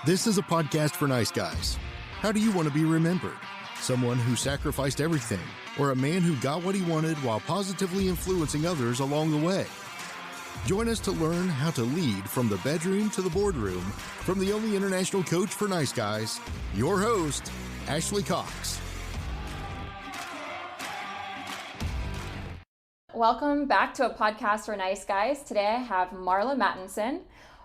This is a podcast for nice guys. How do you want to be remembered? Someone who sacrificed everything, or a man who got what he wanted while positively influencing others along the way? Join us to learn how to lead from the bedroom to the boardroom from the only international coach for nice guys, your host, Ashley Cox. Welcome back to a podcast for nice guys. Today I have Marla Mattenson.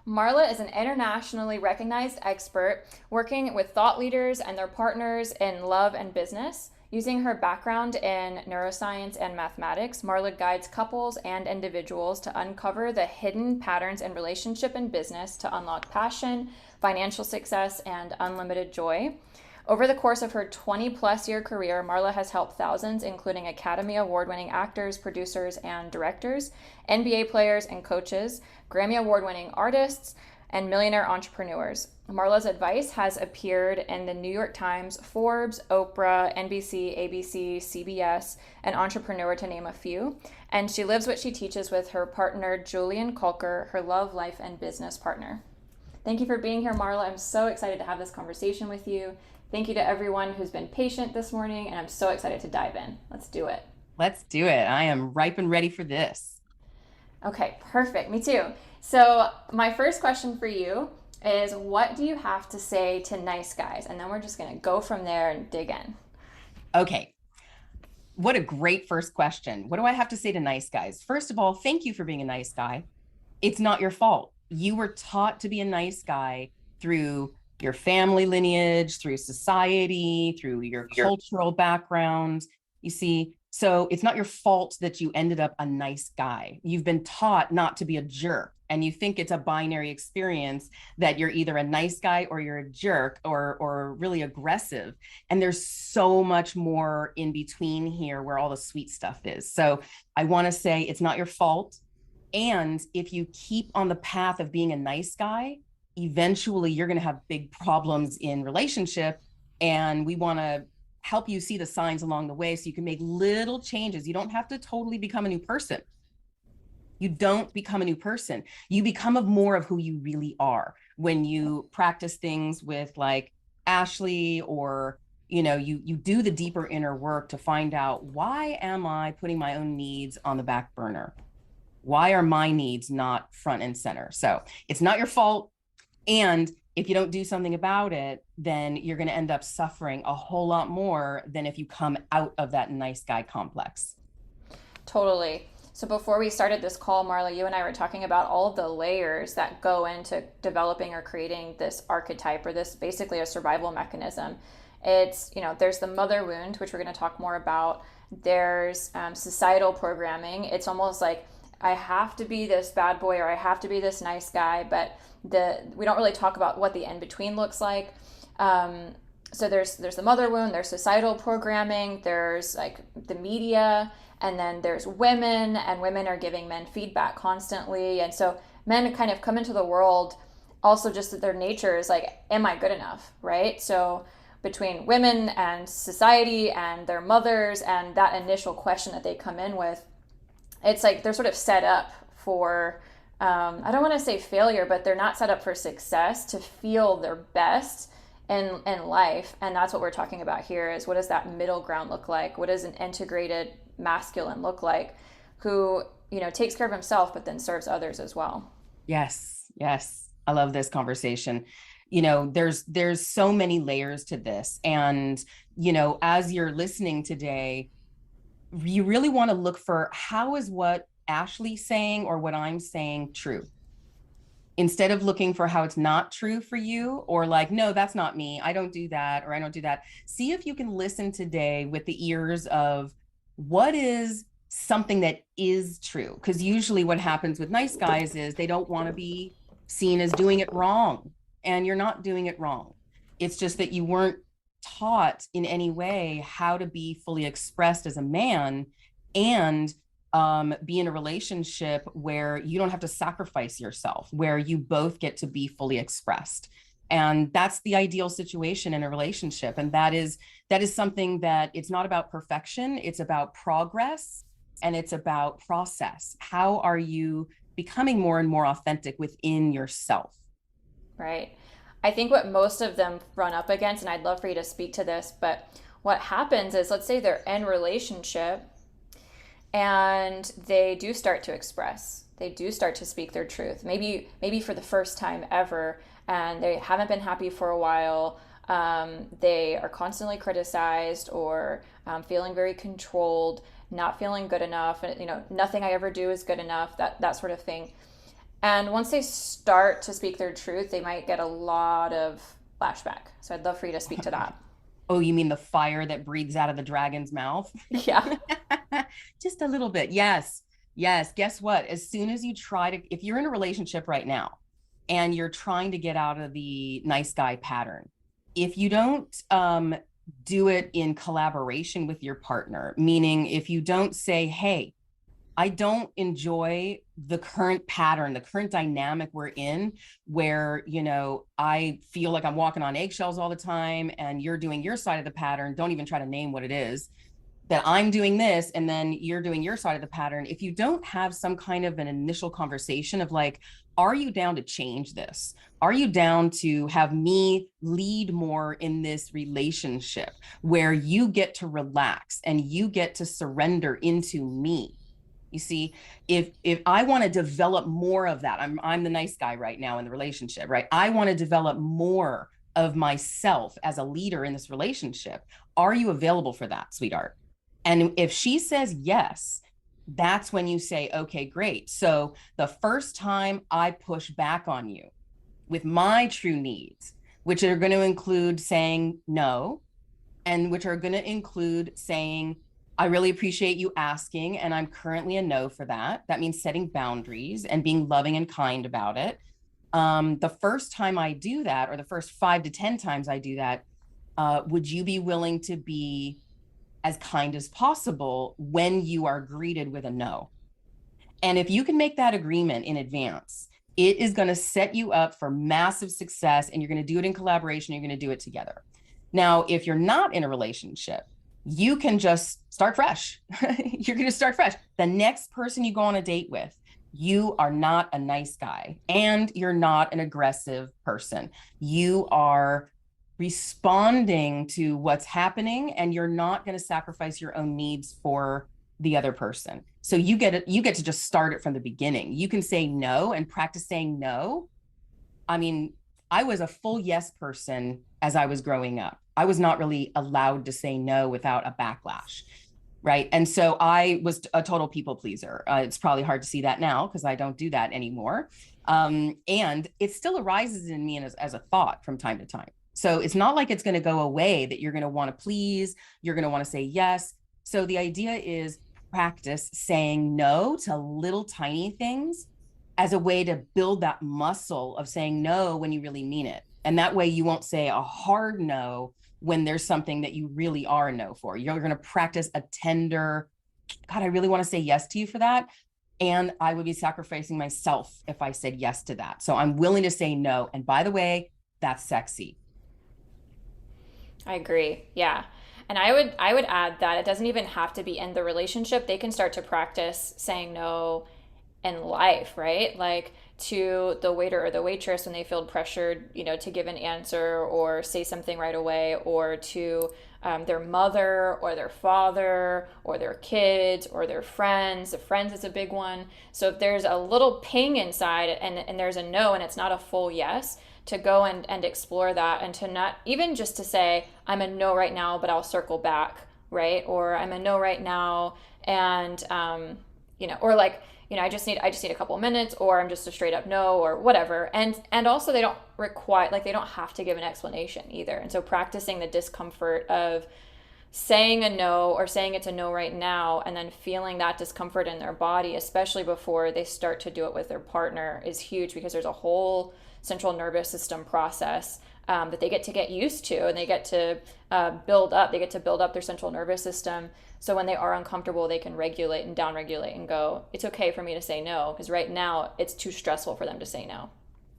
Marla is an internationally recognized expert working with thought leaders and their partners in love and business. Using her background in neuroscience and mathematics, Marla guides couples and individuals to uncover the hidden patterns in relationship and business to unlock passion, financial success, and unlimited joy. Over the course of her 20-plus year career, Marla has helped thousands, including Academy Award-winning actors, producers, and directors, NBA players and coaches, Grammy Award-winning artists, and millionaire entrepreneurs. Marla's advice has appeared in the New York Times, Forbes, Oprah, NBC, ABC, CBS, and Entrepreneur, to name a few. And she lives what she teaches with her partner, Julian Kolker, her love, life, and business partner. Thank you for being here, Marla. I'm so excited to have this conversation with you. Thank you to everyone who's been patient this morning, and I'm so excited to dive in. Let's do it. Let's do it. I am ripe and ready for this. Okay, perfect. Me too. So my first question for you is, what do you have to say to nice guys? And then we're just going to go from there and dig in. Okay. What a great first question. What do I have to say to nice guys? First of all, thank you for being a nice guy. It's not your fault. You were taught to be a nice guy through your family lineage, through society, through your cultural background, you see. So it's not your fault that you ended up a nice guy. You've been taught not to be a jerk, and you think it's a binary experience that you're either a nice guy or you're a jerk or really aggressive. And there's so much more in between here where all the sweet stuff is. So I want to say it's not your fault. And if you keep on the path of being a nice guy, eventually you're going to have big problems in relationship, and we want to help you see the signs along the way so you can make little changes. You don't have to totally become a new person. You don't become a new person. You become more of who you really are when you practice things with like Ashley, or you do the deeper inner work to find out, why am I putting my own needs on the back burner? Why are my needs not front and center? So it's not your fault. And if you don't do something about it, then you're going to end up suffering a whole lot more than if you come out of that nice guy complex. Totally. So before we started this call, Marla, you and I were talking about all of the layers that go into developing or creating this archetype, or this basically a survival mechanism. It's, there's the mother wound, which we're going to talk more about. There's societal programming. It's almost like, I have to be this bad boy, or I have to be this nice guy, but we don't really talk about what the in-between looks like. So there's the mother wound, there's societal programming, there's like the media, and then there's women, and women are giving men feedback constantly. And so men kind of come into the world also just that their nature is like, am I good enough, right? So between women and society and their mothers and that initial question that they come in with, it's like they're sort of set up for, I don't want to say failure, but they're not set up for success, to feel their best in life. And that's what we're talking about here, is what does that middle ground look like? What does an integrated masculine look like, who, takes care of himself, but then serves others as well? Yes. I love this conversation. There's so many layers to this. And, as you're listening today, you really want to look for, how is what Ashley's saying or what I'm saying true? Instead of looking for how it's not true for you, or like, no, that's not me, I don't do that, or I don't do that. See if you can listen today with the ears of, what is something that is true? Because usually what happens with nice guys is they don't want to be seen as doing it wrong. And you're not doing it wrong. It's just that you weren't taught in any way how to be fully expressed as a man, and be in a relationship where you don't have to sacrifice yourself, where you both get to be fully expressed. And that's the ideal situation in a relationship. And that is something that, it's not about perfection, it's about progress, and it's about process. How are you becoming more and more authentic within yourself? Right. I think what most of them run up against, and I'd love for you to speak to this, but what happens is, let's say they're in relationship and they do start to express, they do start to speak their truth, maybe for the first time ever, and they haven't been happy for a while. They are constantly criticized, or feeling very controlled, not feeling good enough, and nothing I ever do is good enough, that sort of thing. And once they start to speak their truth, they might get a lot of flashback. So I'd love for you to speak to that. Oh, you mean the fire that breathes out of the dragon's mouth? Yeah. Just a little bit. Yes. Yes. Guess what? As soon as you try to, if you're in a relationship right now and you're trying to get out of the nice guy pattern, if you don't do it in collaboration with your partner, meaning if you don't say, hey, I don't enjoy the current pattern, the current dynamic we're in, where, I feel like I'm walking on eggshells all the time and you're doing your side of the pattern. Don't even try to name what it is, that I'm doing this and then you're doing your side of the pattern. If you don't have some kind of an initial conversation of like, are you down to change this? Are you down to have me lead more in this relationship where you get to relax and you get to surrender into me? You see, if I want to develop more of that, I'm the nice guy right now in the relationship, right? I want to develop more of myself as a leader in this relationship. Are you available for that, sweetheart? And if she says yes, that's when you say, okay, great. So the first time I push back on you with my true needs, which are going to include saying no, and which are going to include saying, I really appreciate you asking, and I'm currently a no for that. That means setting boundaries and being loving and kind about it. The first time I do that, or the first 5 to 10 times I do that, would you be willing to be as kind as possible when you are greeted with a no? And if you can make that agreement in advance, it is going to set you up for massive success, and you're going to do it in collaboration. You're going to do it together. Now, if you're not in a relationship, you can just start fresh. You're going to start fresh. The next person you go on a date with, you are not a nice guy and you're not an aggressive person. You are responding to what's happening, and you're not going to sacrifice your own needs for the other person. So you get to just start it from the beginning. You can say no and practice saying no. I mean, I was a full yes person as I was growing up. I was not really allowed to say no without a backlash, right? And so I was a total people pleaser. It's probably hard to see that now because I don't do that anymore. And it still arises in me as a thought from time to time. So it's not like it's going to go away, that you're going to want to please, you're going to want to say yes. So the idea is practice saying no to little tiny things as a way to build that muscle of saying no when you really mean it. And that way you won't say a hard no when there's something that you really are a no for. You're going to practice a tender, God, I really want to say yes to you for that. And I would be sacrificing myself if I said yes to that. So I'm willing to say no. And by the way, that's sexy. I agree. Yeah. And I would add that it doesn't even have to be in the relationship. They can start to practice saying no in life, right? Like to the waiter or the waitress when they feel pressured, to give an answer or say something right away, or to their mother or their father or their kids or their friends. The friends is a big one. So if there's a little ping inside and there's a no and it's not a full yes, to go and explore that, and to not even just to say, I'm a no right now, but I'll circle back, right? Or I'm a no right now, and or like, I just need a couple of minutes, or I'm just a straight up no, or whatever. And also they don't require, like, they don't have to give an explanation either. And so practicing the discomfort of saying a no or saying it's a no right now, and then feeling that discomfort in their body, especially before they start to do it with their partner, is huge, because there's a whole central nervous system process that they get used to, and they get to build up. They get to build up their central nervous system. So when they are uncomfortable, they can regulate and downregulate and go, it's okay for me to say no, because right now it's too stressful for them to say no.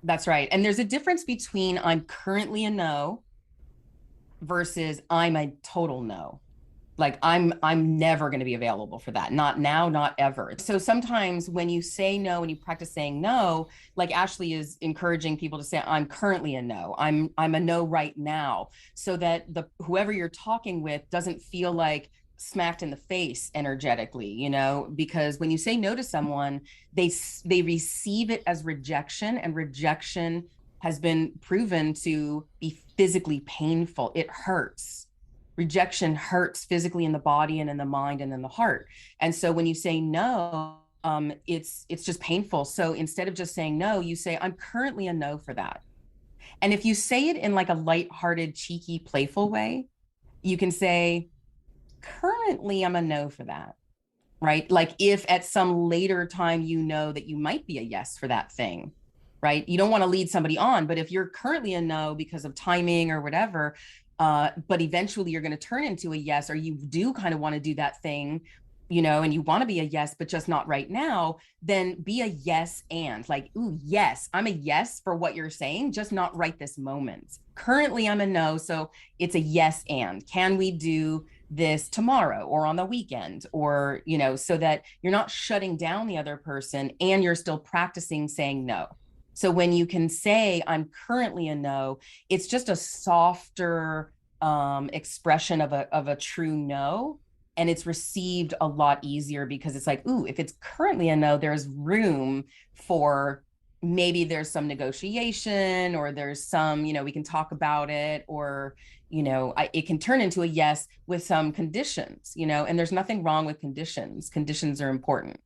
That's right. And there's a difference between I'm currently a no versus I'm a total no. Like I'm never going to be available for that. Not now, not ever. So sometimes when you say no and you practice saying no, like Ashley is encouraging people to say, I'm currently a no. I'm a no right now. So that the whoever you're talking with doesn't feel like smacked in the face energetically, you know, because when you say no to someone, they receive it as rejection, and rejection has been proven to be physically painful. It hurts. Rejection hurts physically in the body and in the mind and in the heart. And so when you say no, it's just painful. So instead of just saying no, you say, I'm currently a no for that. And if you say it in like a lighthearted, cheeky, playful way, you can say, currently I'm a no for that. Right? Like if at some later time you know that you might be a yes for that thing, right? You don't want to lead somebody on, but if you're currently a no because of timing or whatever, but eventually you're going to turn into a yes, or you do kind of want to do that thing, you know, and you want to be a yes, but just not right now, then be a yes and like, ooh, yes, I'm a yes for what you're saying, just not right this moment. Currently, I'm a no. So it's a yes and. Can we do this tomorrow or on the weekend? Or, you know, so that you're not shutting down the other person and you're still practicing saying no. So when you can say, I'm currently a no, it's just a softer expression of a true no, and it's received a lot easier because it's like, ooh, if it's currently a no, there's room for maybe there's some negotiation, or there's some, you know, we can talk about it, or, you know, it can turn into a yes with some conditions, you know, and there's nothing wrong with conditions. Conditions are important.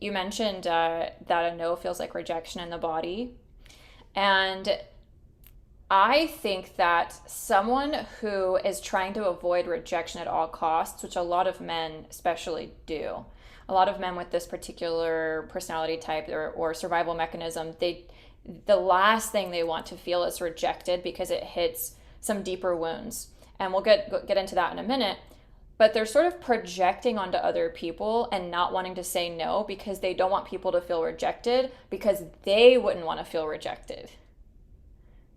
You mentioned that a no feels like rejection in the body. And I think that someone who is trying to avoid rejection at all costs, which a lot of men especially do, a lot of men with this particular personality type or survival mechanism, the last thing they want to feel is rejected because it hits some deeper wounds. And we'll get into that in a minute. But they're sort of projecting onto other people and not wanting to say no because they don't want people to feel rejected because they wouldn't want to feel rejected.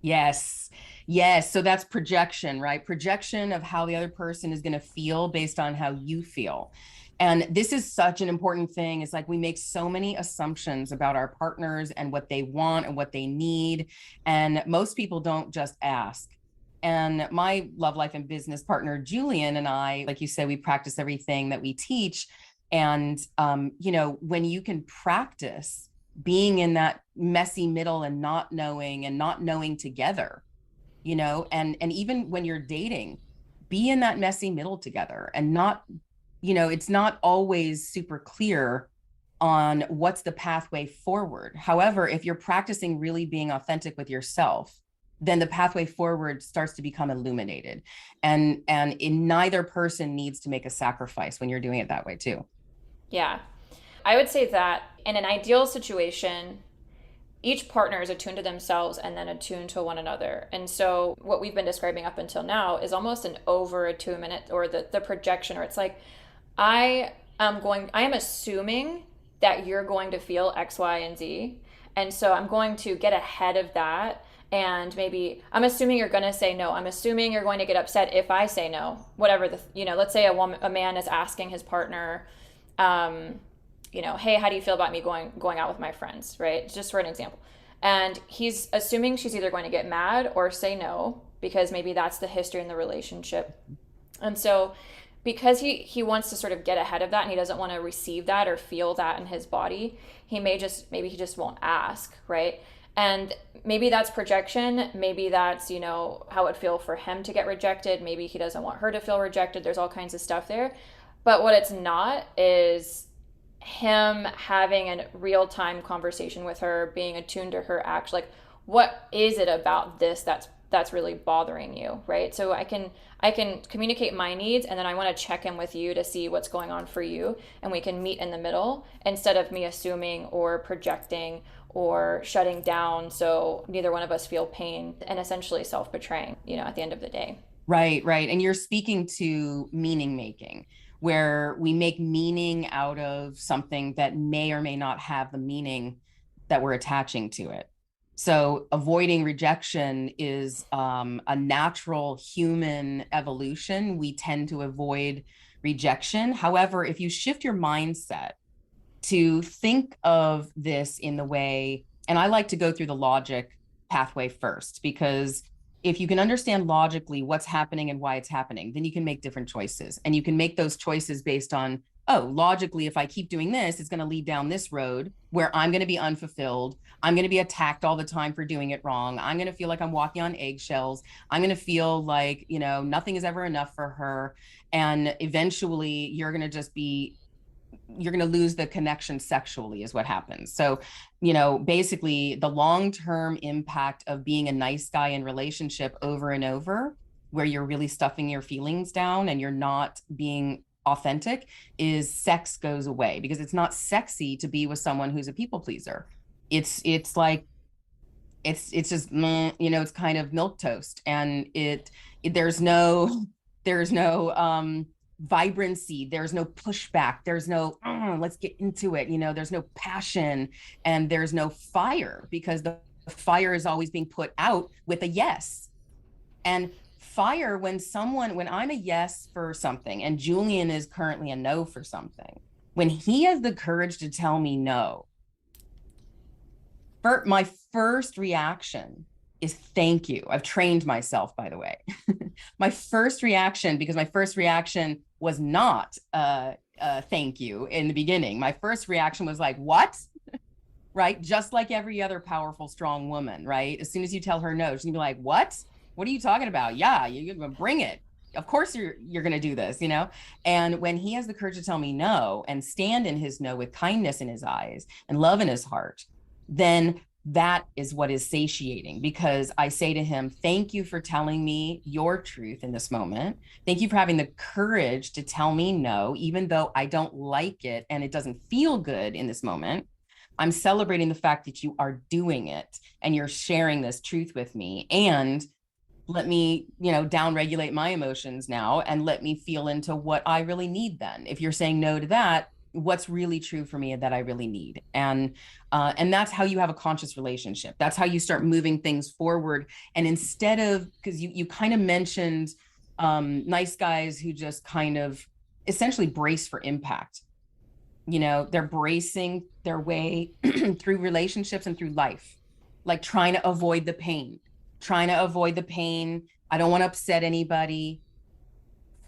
Yes. Yes. So that's projection, right? Projection of how the other person is going to feel based on how you feel. And this is such an important thing. It's like we make so many assumptions about our partners and what they want and what they need. And most people don't just ask. And my love, life, and business partner, Julian, and I, like you said, we practice everything that we teach. And, you know, when you can practice being in that messy middle and not knowing together, you know, and even when you're dating, be in that messy middle together, and not, you know, it's not always super clear on what's the pathway forward. However, if you're practicing really being authentic with yourself, then the pathway forward starts to become illuminated, and in neither person needs to make a sacrifice when you're doing it that way too. Yeah. I would say that in an ideal situation, each partner is attuned to themselves and then attuned to one another. And so what we've been describing up until now is almost an over attunement, or the projection, or it's like, I am assuming that you're going to feel X, Y, and Z. And so I'm going to get ahead of that. And maybe I'm assuming you're going to say no. I'm assuming you're going to get upset if I say no, whatever let's say a man is asking his partner, hey, how do you feel about me going out with my friends, right? Just for an example. And he's assuming she's either going to get mad or say no, because maybe that's the history in the relationship. And so because he wants to sort of get ahead of that, and he doesn't want to receive that or feel that in his body, maybe he just won't ask, right? And maybe that's projection. Maybe that's, how it feel for him to get rejected. Maybe he doesn't want her to feel rejected. There's all kinds of stuff there. But what it's not is him having a real-time conversation with her, being attuned to her act. Like, what is it about this that's really bothering you, right? So I can communicate my needs, and then I want to check in with you to see what's going on for you, and we can meet in the middle instead of me assuming or projecting or shutting down, so neither one of us feel pain, and essentially self-betraying, at the end of the day. Right. And you're speaking to meaning making, where we make meaning out of something that may or may not have the meaning that we're attaching to it. So avoiding rejection is a natural human evolution. We tend to avoid rejection. However, if you shift your mindset to think of this in the way, and I like to go through the logic pathway first, because if you can understand logically what's happening and why it's happening, then you can make different choices. And you can make those choices based on, oh, logically, if I keep doing this, it's going to lead down this road where I'm going to be unfulfilled. I'm going to be attacked all the time for doing it wrong. I'm going to feel like I'm walking on eggshells. I'm going to feel like, nothing is ever enough for her. And eventually you're going to lose the connection sexually is what happens. So, basically the long-term impact of being a nice guy in relationship over and over, where you're really stuffing your feelings down and you're not being authentic, is sex goes away, because it's not sexy to be with someone who's a people pleaser. It's like, it's just, it's kind of milk toast, and there's no vibrancy, there's no pushback, there's no let's get into it, there's no passion, and there's no fire, because the fire is always being put out with a yes. And fire, when I'm a yes for something and Julian is currently a no for something, when he has the courage to tell me no, my first reaction is thank you. I've trained myself, by the way. My first reaction was not thank you in the beginning. My first reaction was like, what? Right? Just like every other powerful, strong woman, right? As soon as you tell her no, she's gonna be like, what? What are you talking about? Yeah, you're gonna bring it. Of course you're gonna do this, And when he has the courage to tell me no and stand in his no with kindness in his eyes and love in his heart, then that is what is satiating, because I say to him, thank you for telling me your truth in this moment. Thank you for having the courage to tell me no, even though I don't like it and it doesn't feel good in this moment. I'm celebrating the fact that you are doing it and you're sharing this truth with me, and let me, down-regulate my emotions now and let me feel into what I really need then. If you're saying no to that, what's really true for me that I really need. And that's how you have a conscious relationship. That's how you start moving things forward. And instead of, because you kind of mentioned nice guys who just kind of essentially brace for impact. They're bracing their way through relationships and through life, like trying to avoid the pain. I don't want to upset anybody.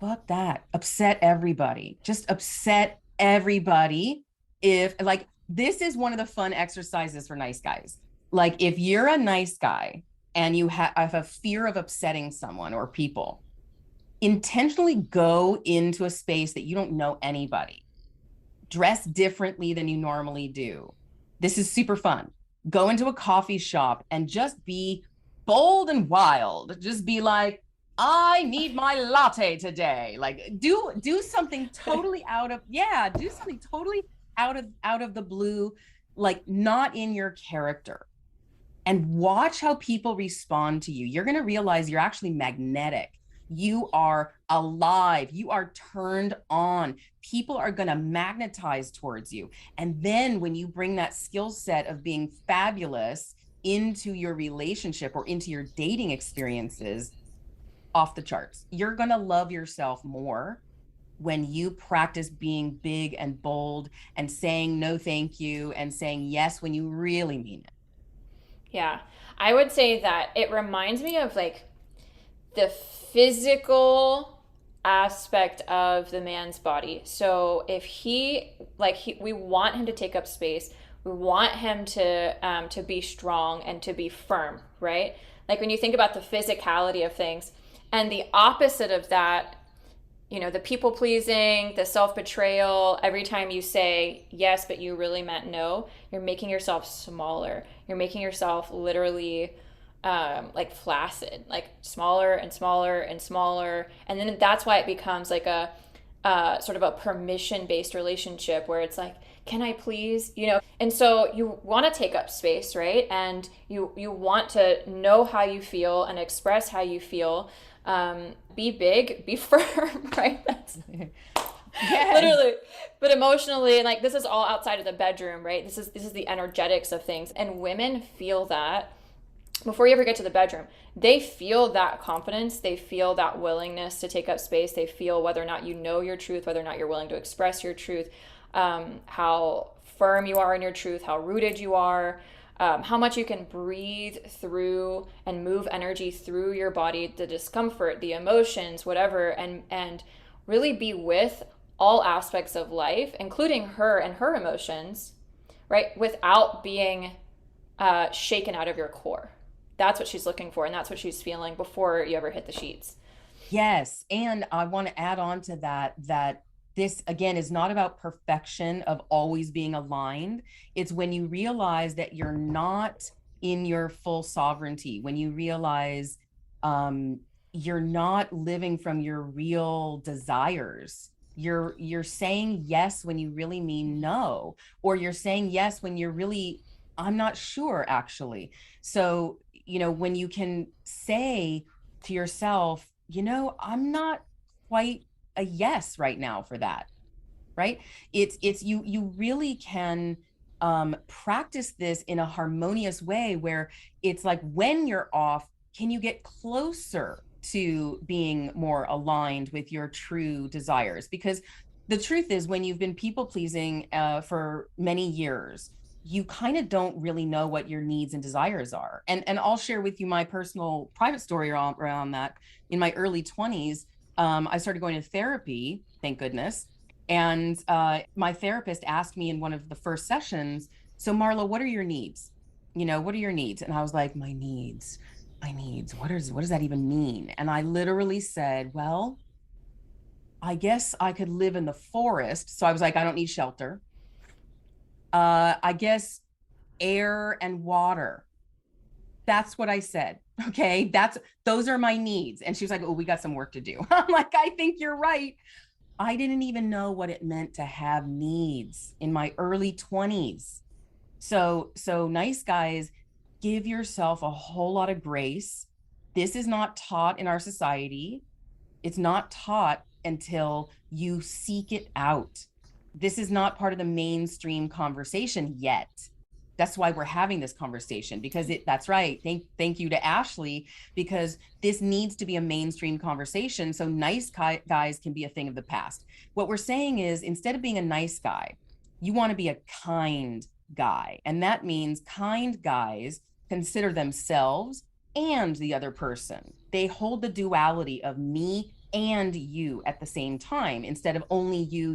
Fuck that. Upset everybody. Just upset everybody. If, like, this is one of the fun exercises for nice guys. Like, if you're a nice guy and you have a fear of upsetting someone or people, intentionally go into a space that you don't know anybody. Dress differently than you normally do. This is super fun. Go into a coffee shop and just be bold and wild. Just be like, I need my latte today. Like, do something totally out of the blue, like not in your character, and watch how people respond to you. You're going to realize you're actually magnetic. You are alive. You are turned on. People are going to magnetize towards you. And then when you bring that skill set of being fabulous into your relationship or into your dating experiences, off the charts. You're going to love yourself more when you practice being big and bold and saying no thank you and saying yes when you really mean it. Yeah. I would say that it reminds me of like the physical aspect of the man's body. So if we want him to take up space, we want him to be strong and to be firm, right? Like when you think about the physicality of things, and the opposite of that, the people pleasing, the self-betrayal, every time you say yes, but you really meant no, you're making yourself smaller. You're making yourself literally like flaccid, like smaller and smaller and smaller. And then that's why it becomes like a sort of a permission-based relationship where it's like, can I please, And so you want to take up space, right? And you want to know how you feel and express how you feel. Be big, be firm, right? That's yes. Literally, but emotionally, like this is all outside of the bedroom, right? This is the energetics of things, and women feel that before you ever get to the bedroom, they feel that confidence. They feel that willingness to take up space. They feel whether or not you know your truth, whether or not you're willing to express your truth, how firm you are in your truth, how rooted you are, how much you can breathe through and move energy through your body, the discomfort, the emotions, whatever, and really be with all aspects of life, including her and her emotions, right? Without being shaken out of your core. That's what she's looking for, and that's what she's feeling before you ever hit the sheets. Yes. And I want to add on to that, that this again is not about perfection of always being aligned. It's when you realize that you're not in your full sovereignty, when you realize you're not living from your real desires. You're saying yes when you really mean no, or you're saying yes when you're really, I'm not sure actually. So, when you can say to yourself, I'm not quite a yes right now for that, right? It's you really can practice this in a harmonious way where it's like when you're off, can you get closer to being more aligned with your true desires? Because the truth is, when you've been people pleasing for many years, you kind of don't really know what your needs and desires are. And I'll share with you my personal private story around that. In my early 20s, I started going to therapy, thank goodness. And my therapist asked me in one of the first sessions, so Marla, what are your needs? What are your needs? And I was like, my needs. What does that even mean? And I literally said, well, I guess I could live in the forest. So I was like, I don't need shelter. I guess air and water. That's what I said. Okay. Those are my needs. And she was like, oh, we got some work to do. I'm like, I think you're right. I didn't even know what it meant to have needs in my early 20s. So nice guys, give yourself a whole lot of grace. This is not taught in our society. It's not taught until you seek it out. This is not part of the mainstream conversation yet. That's why we're having this conversation, because that's right. Thank you to Ashley, because this needs to be a mainstream conversation so nice guys can be a thing of the past. What we're saying is, instead of being a nice guy, you want to be a kind guy. And that means kind guys consider themselves and the other person. They hold the duality of me and you at the same time, instead of only you,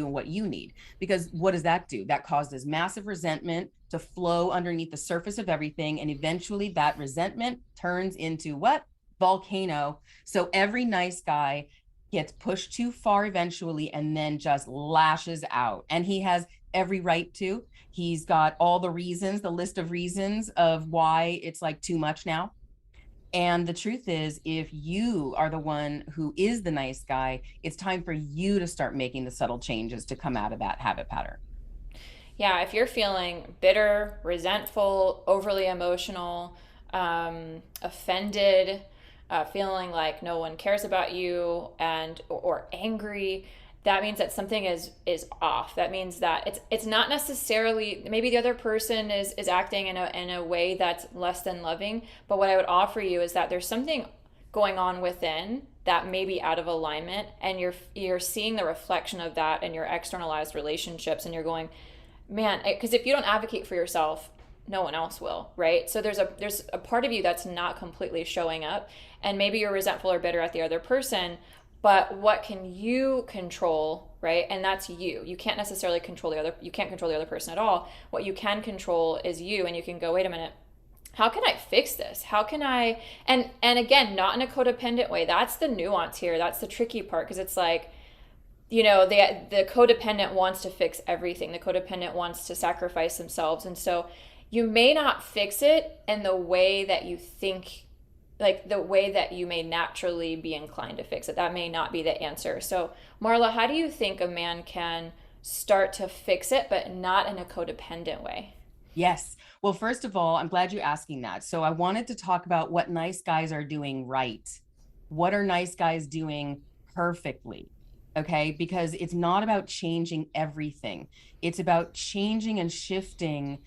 and what you need. Because what does that do? That causes massive resentment to flow underneath the surface of everything. And eventually that resentment turns into what? Volcano. So every nice guy gets pushed too far eventually and then just lashes out. And he has every right to. He's got all the reasons, the list of reasons of why it's like too much now. And the truth is, if you are the one who is the nice guy, it's time for you to start making the subtle changes to come out of that habit pattern. Yeah, if you're feeling bitter, resentful, overly emotional, offended, feeling like no one cares about you, and or angry, that means that something is off. That means that it's not necessarily, maybe the other person is acting in a way that's less than loving, but what I would offer you is that there's something going on within that may be out of alignment, and you're seeing the reflection of that in your externalized relationships, and you're going, man, because if you don't advocate for yourself, no one else will, right? So there's a part of you that's not completely showing up, and maybe you're resentful or bitter at the other person, but what can you control, right? And that's you. You can't necessarily control you can't control the other person at all. What you can control is you, and you can go, wait a minute, how can I fix this? How can I, and again, not in a codependent way. That's the nuance here. That's the tricky part, because it's like, the codependent wants to fix everything. The codependent wants to sacrifice themselves. And so you may not fix it in the way that you think, like the way that you may naturally be inclined to fix it. That may not be the answer. So Marla, how do you think a man can start to fix it, but not in a codependent way? Yes. Well, first of all, I'm glad you're asking that. So I wanted to talk about what nice guys are doing right. What are nice guys doing perfectly? Okay. Because it's not about changing everything. It's about changing and shifting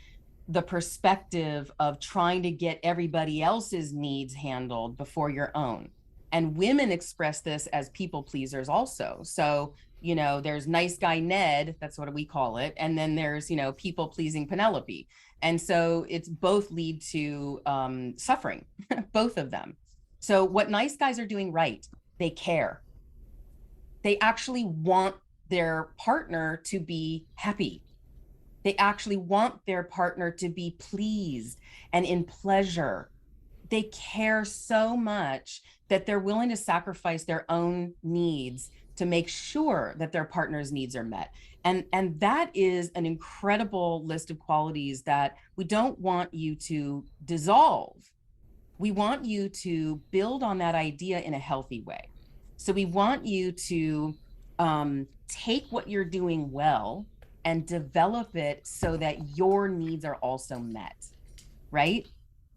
the perspective of trying to get everybody else's needs handled before your own. And women express this as people pleasers also. So, there's nice guy Ned, that's what we call it. And then there's, people pleasing Penelope. And so it's both lead to suffering, both of them. So what nice guys are doing right, they care. They actually want their partner to be happy. They actually want their partner to be pleased and in pleasure. They care so much that they're willing to sacrifice their own needs to make sure that their partner's needs are met. And that is an incredible list of qualities that we don't want you to dissolve. We want you to build on that idea in a healthy way. So we want you to take what you're doing well and develop it so that your needs are also met, right?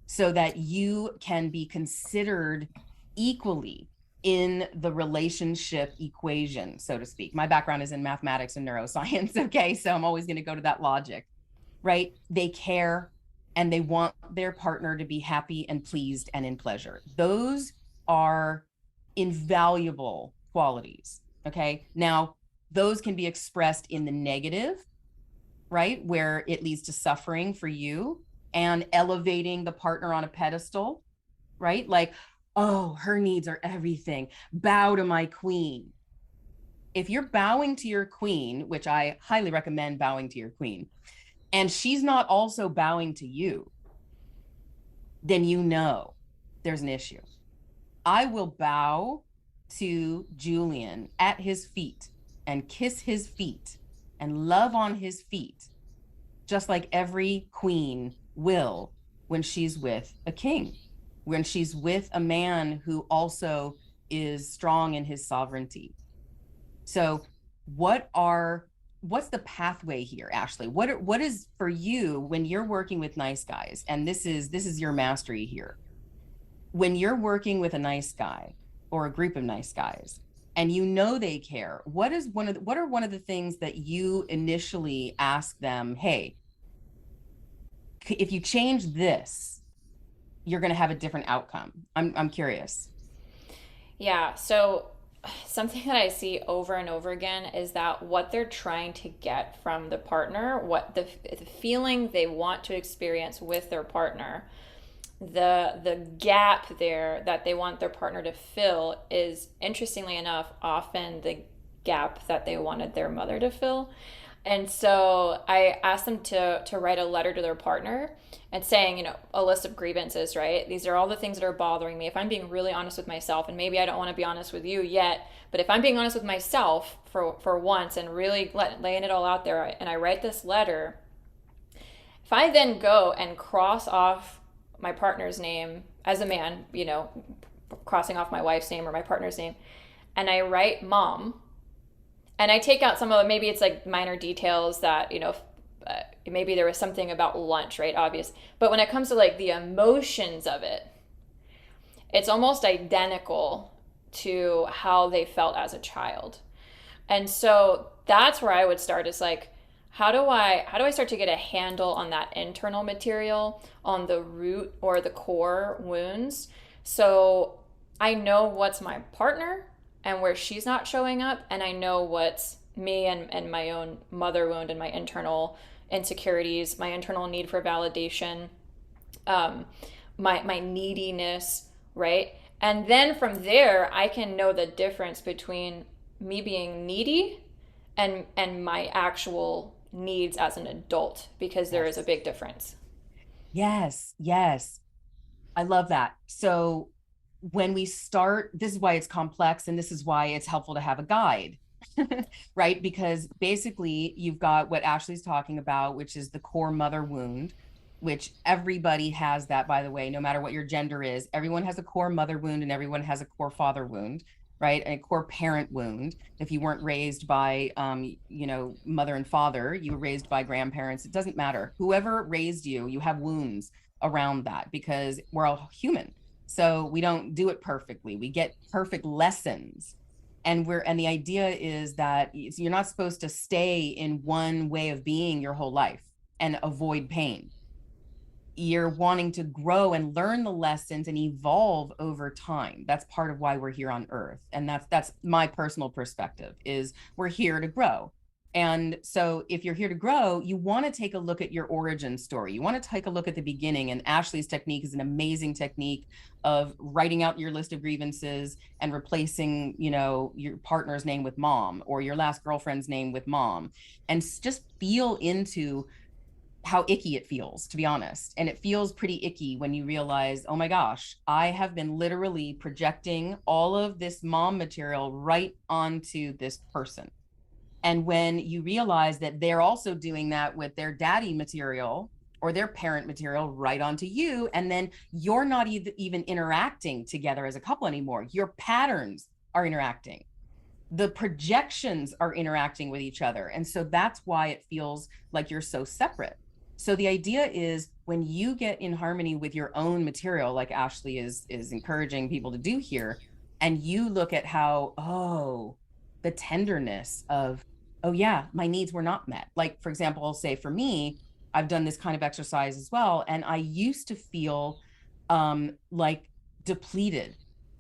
So that you can be considered equally in the relationship equation, so to speak. My background is in mathematics and neuroscience, okay? So I'm always going to go to that logic, right? They care and they want their partner to be happy and pleased and in pleasure. Those are invaluable qualities, okay? Now, those can be expressed in the negative, right? Where it leads to suffering for you and elevating the partner on a pedestal, right? Like, oh, her needs are everything. Bow to my queen. If you're bowing to your queen, which I highly recommend bowing to your queen, and she's not also bowing to you, then there's an issue. I will bow to Julian at his feet and kiss his feet and love on his feet, just like every queen will when she's with a king, when she's with a man who also is strong in his sovereignty. So what's the pathway here, Ashley? What is for you when you're working with nice guys? And this is your mastery here. When you're working with a nice guy or a group of nice guys, and they care, what are one of the things that you initially ask them? Hey, if you change this, you're going to have a different outcome. I'm curious. Yeah. So something that I see over and over again is that what they're trying to get from the partner, what the feeling they want to experience with their partner, the gap there that they want their partner to fill is, interestingly enough, often the gap that they wanted their mother to fill. And so I asked them to write a letter to their partner and saying, a list of grievances, right? These are all the things that are bothering me. If I'm being really honest with myself, and maybe I don't want to be honest with you yet, but if I'm being honest with myself for once and really laying it all out there, and I write this letter, if I then go and cross off my partner's name as a man, crossing off my wife's name or my partner's name, and I write mom, and I take out some of, maybe it's like minor details that, maybe there was something about lunch, right? Obvious. But when it comes to like the emotions of it, it's almost identical to how they felt as a child. And so that's where I would start, is like, how do I start to get a handle on that internal material, on the root or the core wounds? So I know what's my partner and where she's not showing up, and I know what's me and my own mother wound and my internal insecurities, my internal need for validation, my neediness, right? And then from there, I can know the difference between me being needy and my actual needs as an adult, because there is a big difference. Yes. I love that. So when we start, this is why it's complex, and this is why it's helpful to have a guide, right? Because basically you've got what Ashley's talking about, which is the core mother wound, which everybody has that, by the way, no matter what your gender is. Everyone has a core mother wound and everyone has a core father wound, right? And a core parent wound. If you weren't raised by, mother and father, you were raised by grandparents. It doesn't matter. Whoever raised you, you have wounds around that, because we're all human. So we don't do it perfectly. We get perfect lessons. And the idea is that you're not supposed to stay in one way of being your whole life and avoid pain. you're wanting to grow and learn the lessons and evolve over time. That's part of why we're here on Earth. And that's my personal perspective, is we're here to grow. And so if you're here to grow, you want to take a look at your origin story. You want to take a look at the beginning. And Ashley's technique is an amazing technique of writing out your list of grievances and replacing, your partner's name with mom, or your last girlfriend's name with mom, and just feel into how icky it feels, to be honest. And it feels pretty icky when you realize, oh my gosh, I have been literally projecting all of this mom material right onto this person. And when you realize that they're also doing that with their daddy material or their parent material right onto you, and then you're not even interacting together as a couple anymore. Your patterns are interacting. The projections are interacting with each other. And so that's why it feels like you're so separate. So the idea is, when you get in harmony with your own material, like Ashley is encouraging people to do here, and you look at how, the tenderness of, oh yeah, my needs were not met. Like, for example, I'll say for me, I've done this kind of exercise as well. And I used to feel like depleted.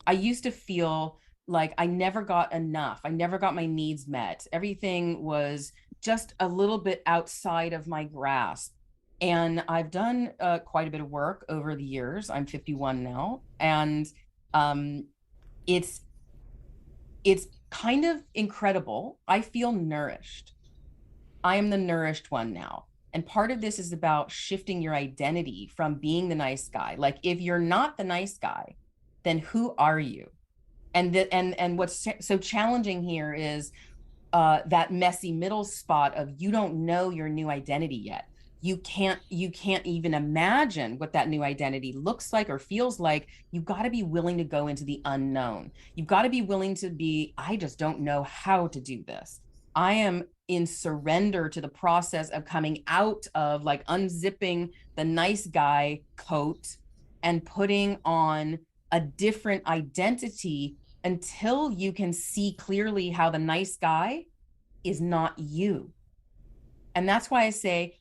I used to feel like I never got enough. I never got my needs met. Everything was just a little bit outside of my grasp. And I've done quite a bit of work over the years. I'm 51 now. And it's kind of incredible. I feel nourished. I am the nourished one now. And part of this is about shifting your identity from being the nice guy. Like, if you're not the nice guy, then who are you? And what's so challenging here is that messy middle spot of, you don't know your new identity yet. You can't even imagine what that new identity looks like or feels like. You've got to be willing to go into the unknown. You've got to be willing to be, I just don't know how to do this. I am in surrender to the process of coming out of, like, unzipping the nice guy coat and putting on a different identity until you can see clearly how the nice guy is not you. And that's why I say,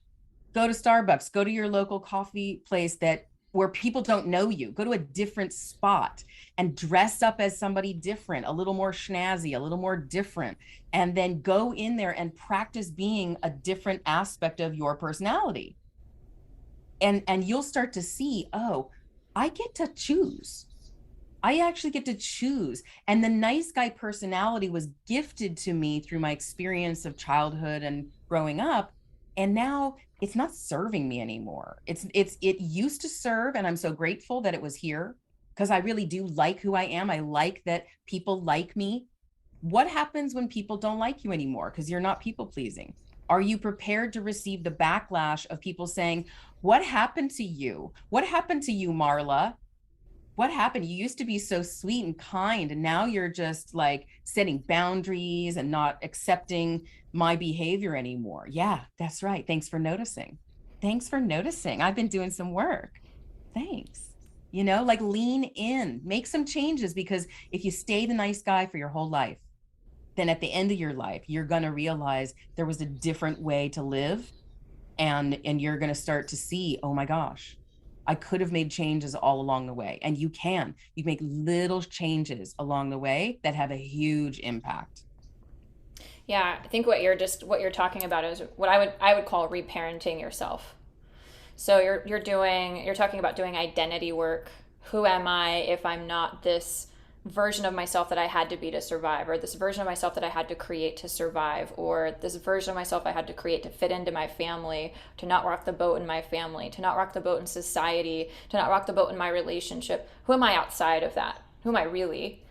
go to Starbucks, go to your local coffee place where people don't know you. Go to a different spot and dress up as somebody different, a little more schnazzy, a little more different, and then go in there and practice being a different aspect of your personality. And you'll start to see, oh, I get to choose. I actually get to choose. And the nice guy personality was gifted to me through my experience of childhood and growing up. And now it's not serving me anymore. It used to serve, and I'm so grateful that it was here, because I really do like who I am. I like that people like me. What happens when people don't like you anymore because you're not people pleasing? Are you prepared to receive the backlash of people saying, what happened to you? What happened to you, Marla? What happened? You used to be so sweet and kind, and now you're just like setting boundaries and not accepting my behavior anymore. Yeah, that's right. Thanks for noticing. Thanks for noticing. I've been doing some work. Thanks. Like, lean in, make some changes, because if you stay the nice guy for your whole life, then at the end of your life, you're going to realize there was a different way to live. And you're going to start to see, oh my gosh, I could have made changes all along the way. And you make little changes along the way that have a huge impact. Yeah, I think what you're talking about is what I would call reparenting yourself. So you're talking about doing identity work. Who am I if I'm not this version of myself that I had to be to survive, or this version of myself that I had to create to survive, or this version of myself I had to create to fit into my family, to not rock the boat in my family, to not rock the boat in society, to not rock the boat in my relationship. Who am I outside of that? Who am I really?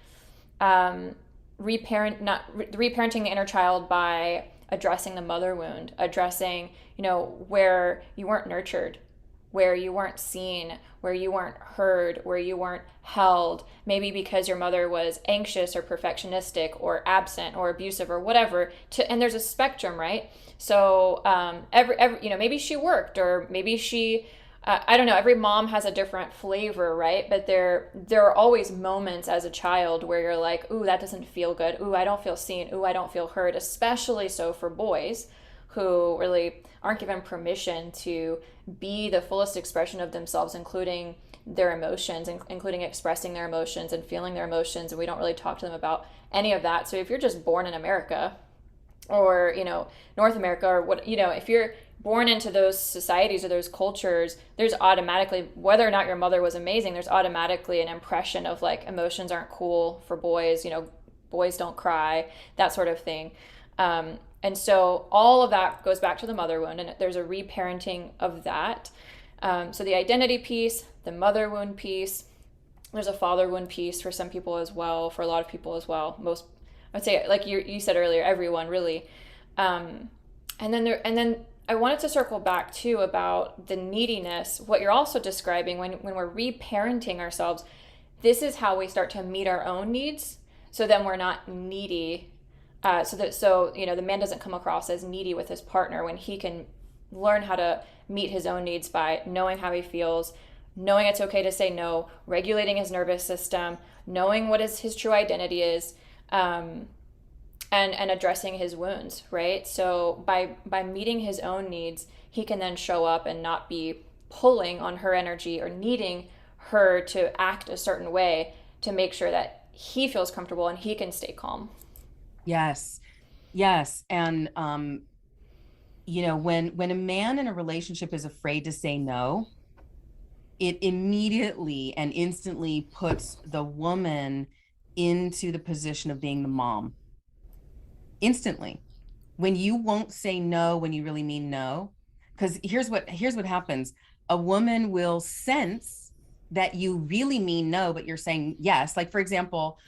Reparenting the inner child by addressing the mother wound, addressing, where you weren't nurtured, where you weren't seen, where you weren't heard, where you weren't held, maybe because your mother was anxious or perfectionistic or absent or abusive or whatever. And there's a spectrum, right? So maybe she worked, or maybe she, I don't know, every mom has a different flavor, right? But there are always moments as a child where you're like, ooh, that doesn't feel good. Ooh, I don't feel seen. Ooh, I don't feel heard, especially so for boys who really aren't given permission to be the fullest expression of themselves, including their emotions, including expressing their emotions and feeling their emotions. And we don't really talk to them about any of that. So if you're just born in America, or North America, or what, if you're born into those societies or those cultures, there's automatically, whether or not your mother was amazing, there's automatically an impression of like emotions aren't cool for boys, boys don't cry, that sort of thing. And so all of that goes back to the mother wound, and there's a reparenting of that. So the identity piece, the mother wound piece, there's a father wound piece for some people as well, for a lot of people as well. Most, I would say, like you said earlier, everyone really. And then I wanted to circle back too about the neediness. What you're also describing when we're reparenting ourselves, this is how we start to meet our own needs. So then we're not needy. The man doesn't come across as needy with his partner when he can learn how to meet his own needs by knowing how he feels, knowing it's okay to say no, regulating his nervous system, knowing what his true identity is, and addressing his wounds, right? So by meeting his own needs, he can then show up and not be pulling on her energy or needing her to act a certain way to make sure that he feels comfortable and he can stay calm. Yes. And when a man in a relationship is afraid to say no, it immediately and instantly puts the woman into the position of being the mom. Instantly. When you won't say no when you really mean no, because here's what happens. A woman will sense that you really mean no, but you're saying yes. Like, for example,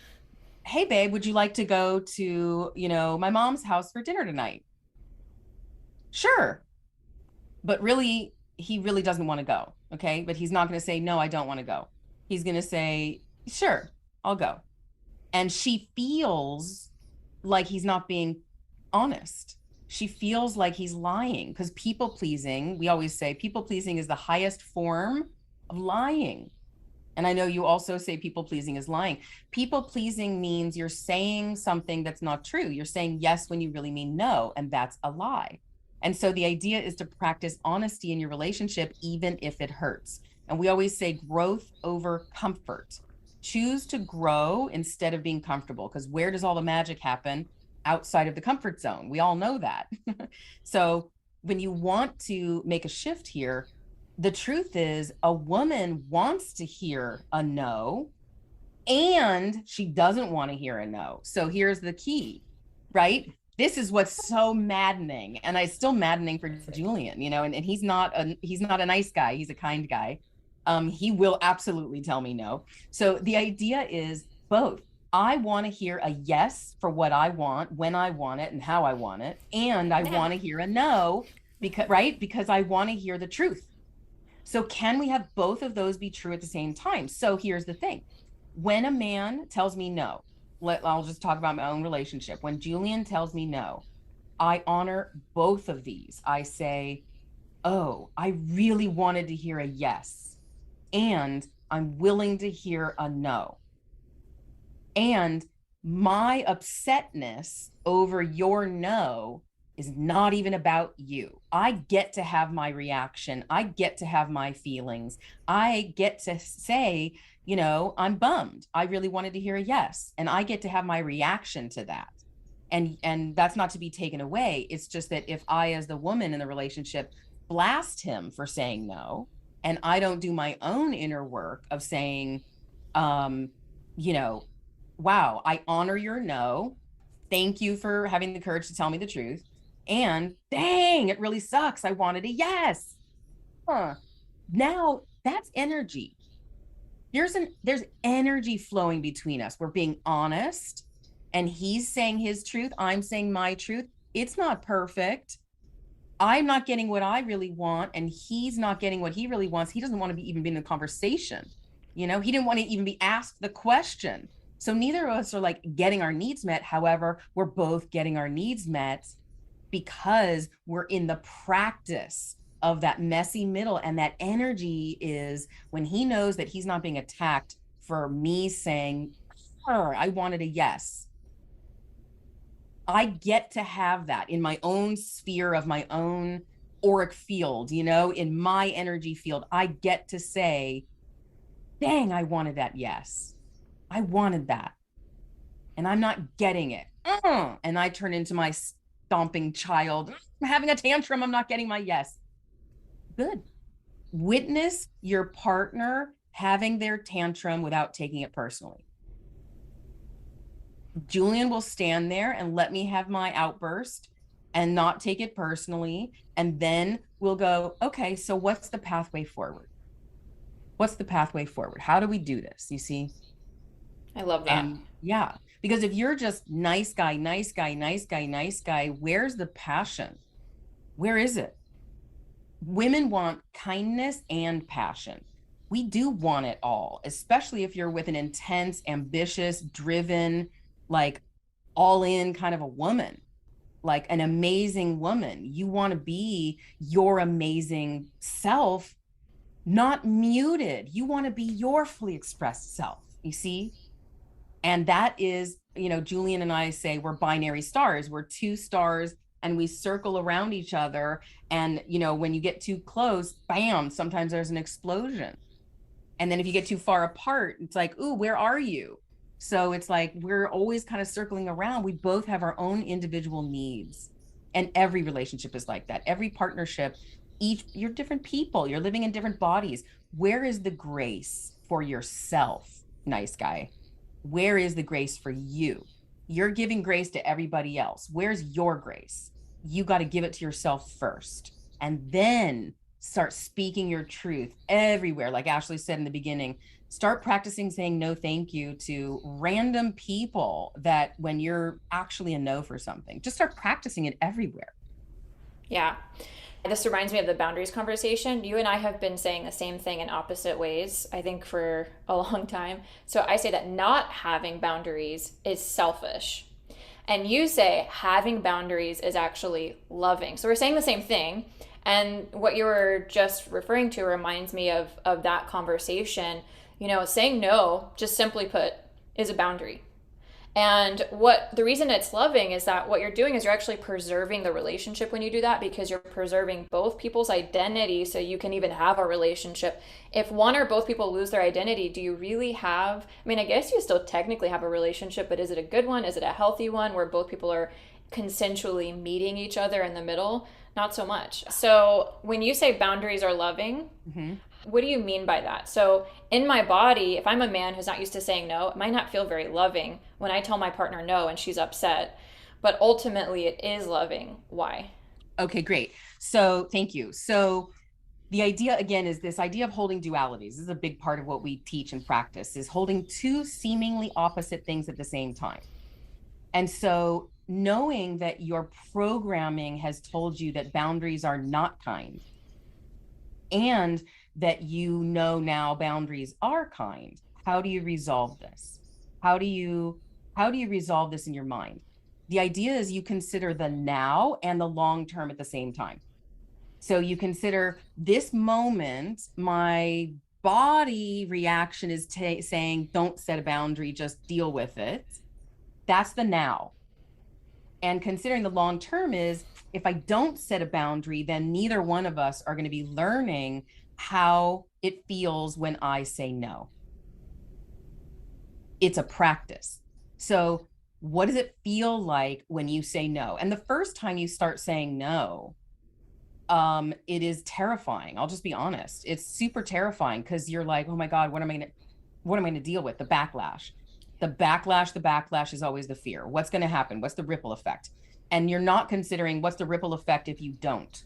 hey babe, would you like to go to, my mom's house for dinner tonight? Sure. But really, he really doesn't want to go. Okay. But he's not going to say, no, I don't want to go. He's going to say, sure, I'll go. And she feels like he's not being honest. She feels like he's lying, because people pleasing, we always say people pleasing is the highest form of lying. And I know you also say people pleasing is lying. People pleasing means you're saying something that's not true. You're saying yes when you really mean no, and that's a lie. And so the idea is to practice honesty in your relationship, even if it hurts. And we always say growth over comfort. Choose to grow instead of being comfortable, because where does all the magic happen? Outside of the comfort zone. We all know that. So when you want to make a shift here, the truth is a woman wants to hear a no, and she doesn't want to hear a no. So here's the key, right? This is what's so maddening, and it's still maddening for Julian, and he's not a nice guy. He's a kind guy. He will absolutely tell me no. So the idea is both. I want to hear a yes for what I want, when I want it, and how I want it, and I want to hear a no because I want to hear the truth. So can we have both of those be true at the same time? So here's the thing. When a man tells me no, I'll just talk about my own relationship. When Julian tells me no, I honor both of these. I say, oh, I really wanted to hear a yes, and I'm willing to hear a no. And my upsetness over your no is not even about you. I get to have my reaction. I get to have my feelings. I get to say, I'm bummed. I really wanted to hear a yes. And I get to have my reaction to that. And that's not to be taken away. It's just that if I, as the woman in the relationship, blast him for saying no, and I don't do my own inner work of saying, wow, I honor your no. Thank you for having the courage to tell me the truth. And dang, it really sucks. I wanted a yes. Now that's energy. There's energy flowing between us. We're being honest, and he's saying his truth. I'm saying my truth. It's not perfect. I'm not getting what I really want, and he's not getting what he really wants. He doesn't want to even be in the conversation. He didn't want to even be asked the question. So neither of us are like getting our needs met. However, we're both getting our needs met because we're in the practice of that messy middle. And that energy is when he knows that he's not being attacked for me saying, I wanted a yes. I get to have that in my own sphere of my own auric field, in my energy field. I get to say, dang, I wanted that. Yes, I wanted that. And I'm not getting it. And I turn into my stomping child. I'm having a tantrum. I'm not getting my yes. Good. Witness your partner having their tantrum without taking it personally. Julian will stand there and let me have my outburst and not take it personally. And then we'll go, okay, so what's the pathway forward? What's the pathway forward? How do we do this? You see? I love that. And yeah, because if you're just nice guy, nice guy, nice guy, nice guy, where's the passion? Where is it? Women want kindness and passion. We do want it all, especially if you're with an intense, ambitious, driven, like all in kind of a woman, like an amazing woman. You want to be your amazing self, not muted. You want to be your fully expressed self, you see? And that is, Julian and I say we're binary stars. We're two stars and we circle around each other. And, when you get too close, bam, sometimes there's an explosion. And then if you get too far apart, it's like, ooh, where are you? So it's like, we're always kind of circling around. We both have our own individual needs. And every relationship is like that. Every partnership, you're different people. You're living in different bodies. Where is the grace for yourself, nice guy? Where is the grace for you? You're giving grace to everybody else. Where's your grace? You got to give it to yourself first. And then start speaking your truth everywhere. Like Ashley said in the beginning, start practicing saying no thank you to random people that when you're actually a no for something, just start practicing it everywhere. Yeah. This reminds me of the boundaries conversation. You and I have been saying the same thing in opposite ways, I think, for a long time. So I say that not having boundaries is selfish. And you say having boundaries is actually loving. So we're saying the same thing. And what you were just referring to reminds me of that conversation. Saying no, just simply put, is a boundary. And the reason it's loving is that what you're doing is you're actually preserving the relationship when you do that, because you're preserving both people's identity so you can even have a relationship. If one or both people lose their identity, do you really have, I guess you still technically have a relationship, but is it a good one? Is it a healthy one where both people are consensually meeting each other in the middle? Not so much. So when you say boundaries are loving, what do you mean by that? So in my body, if I'm a man who's not used to saying no, it might not feel very loving when I tell my partner no and she's upset, but ultimately it is loving. Why? Okay, great. So thank you. So the idea again is this idea of holding dualities. This is a big part of what we teach and practice, is holding two seemingly opposite things at the same time. And so knowing that your programming has told you that boundaries are not kind, and that now boundaries are kind, how do you resolve this? How do you resolve this in your mind? The idea is you consider the now and the long term at the same time. So you consider this moment, my body reaction is saying, don't set a boundary, just deal with it. That's the now. And considering the long term is, if I don't set a boundary, then neither one of us are going to be learning how it feels when I say no. It's a practice. So what does it feel like when you say no? And the first time you start saying no, it is terrifying. I'll just be honest. It's super terrifying because you're like, oh my God, what am I going to deal with? The backlash. The backlash is always the fear. What's going to happen? What's the ripple effect? And you're not considering what's the ripple effect if you don't.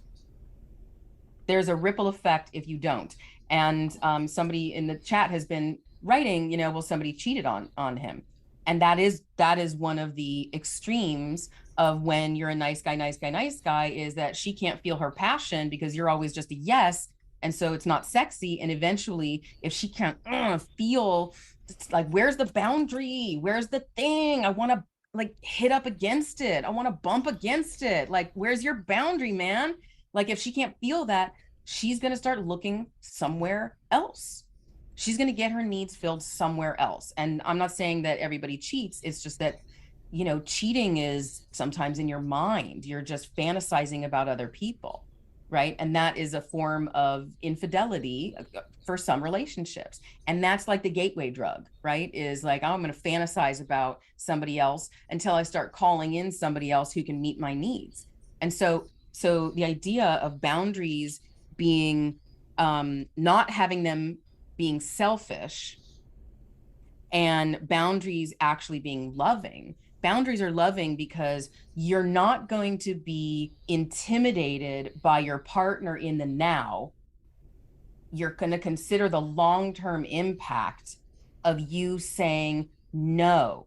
There's a ripple effect if you don't. And somebody in the chat has been writing, well, somebody cheated on him. And that is one of the extremes of when you're a nice guy, is that she can't feel her passion because you're always just a yes. And so it's not sexy. And eventually, if she can't feel, it's like, where's the boundary? Where's the thing? I want to hit up against it. I want to bump against it. Like, where's your boundary, man? Like, if she can't feel that, she's going to start looking somewhere else. She's going to get her needs filled somewhere else. And I'm not saying that everybody cheats. It's just that cheating is sometimes in your mind. You're just fantasizing about other people, right? And that is a form of infidelity for some relationships. And that's like the gateway drug, right? Is like, oh, I'm going to fantasize about somebody else until I start calling in somebody else who can meet my needs. And so the idea of boundaries being, not having them being selfish, and boundaries actually being loving. Boundaries are loving because you're not going to be intimidated by your partner in the now. You're going to consider the long-term impact of you saying no.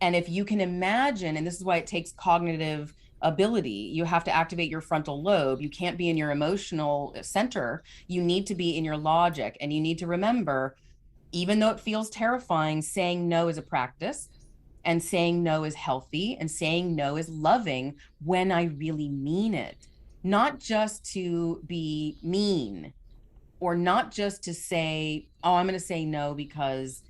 And if you can imagine, and this is why it takes cognitive ability, you have to activate your frontal lobe. You can't be in your emotional center. You need to be in your logic, and you need to remember, even though it feels terrifying, saying no is a practice, and saying no is healthy, and saying no is loving when I really mean it. Not just to be mean, or not just to say, oh, I'm going to say no because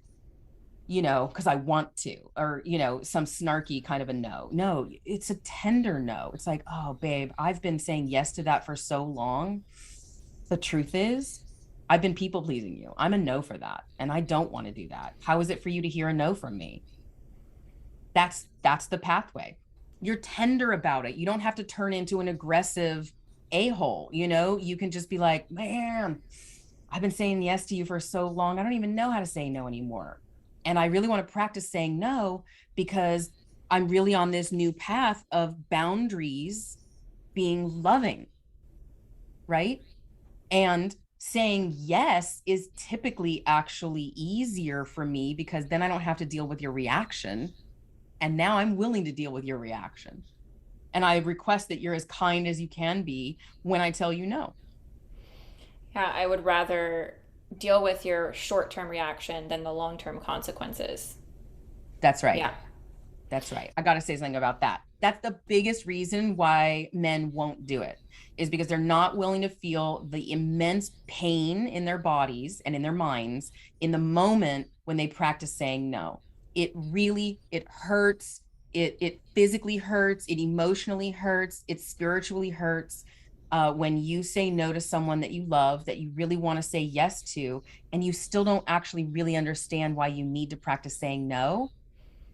because I want to, or, some snarky kind of a no. No, it's a tender no. It's like, oh, babe, I've been saying yes to that for so long. The truth is, I've been people pleasing you. I'm a no for that. And I don't want to do that. How is it for you to hear a no from me? That's the pathway. You're tender about it. You don't have to turn into an aggressive a-hole. You can just be like, man, I've been saying yes to you for so long. I don't even know how to say no anymore. And I really want to practice saying no because I'm really on this new path of boundaries being loving, right? And saying yes is typically actually easier for me because then I don't have to deal with your reaction. And now I'm willing to deal with your reaction. And I request that you're as kind as you can be when I tell you no. Yeah, I would rather deal with your short-term reaction than the long-term consequences. That's right. Yeah. That's right. I got to say something about that. That's the biggest reason why men won't do it, is because they're not willing to feel the immense pain in their bodies and in their minds in the moment when they practice saying no. It hurts. It physically hurts. It emotionally hurts. It spiritually hurts. When you say no to someone that you love, that you really want to say yes to, and you still don't actually really understand why you need to practice saying no,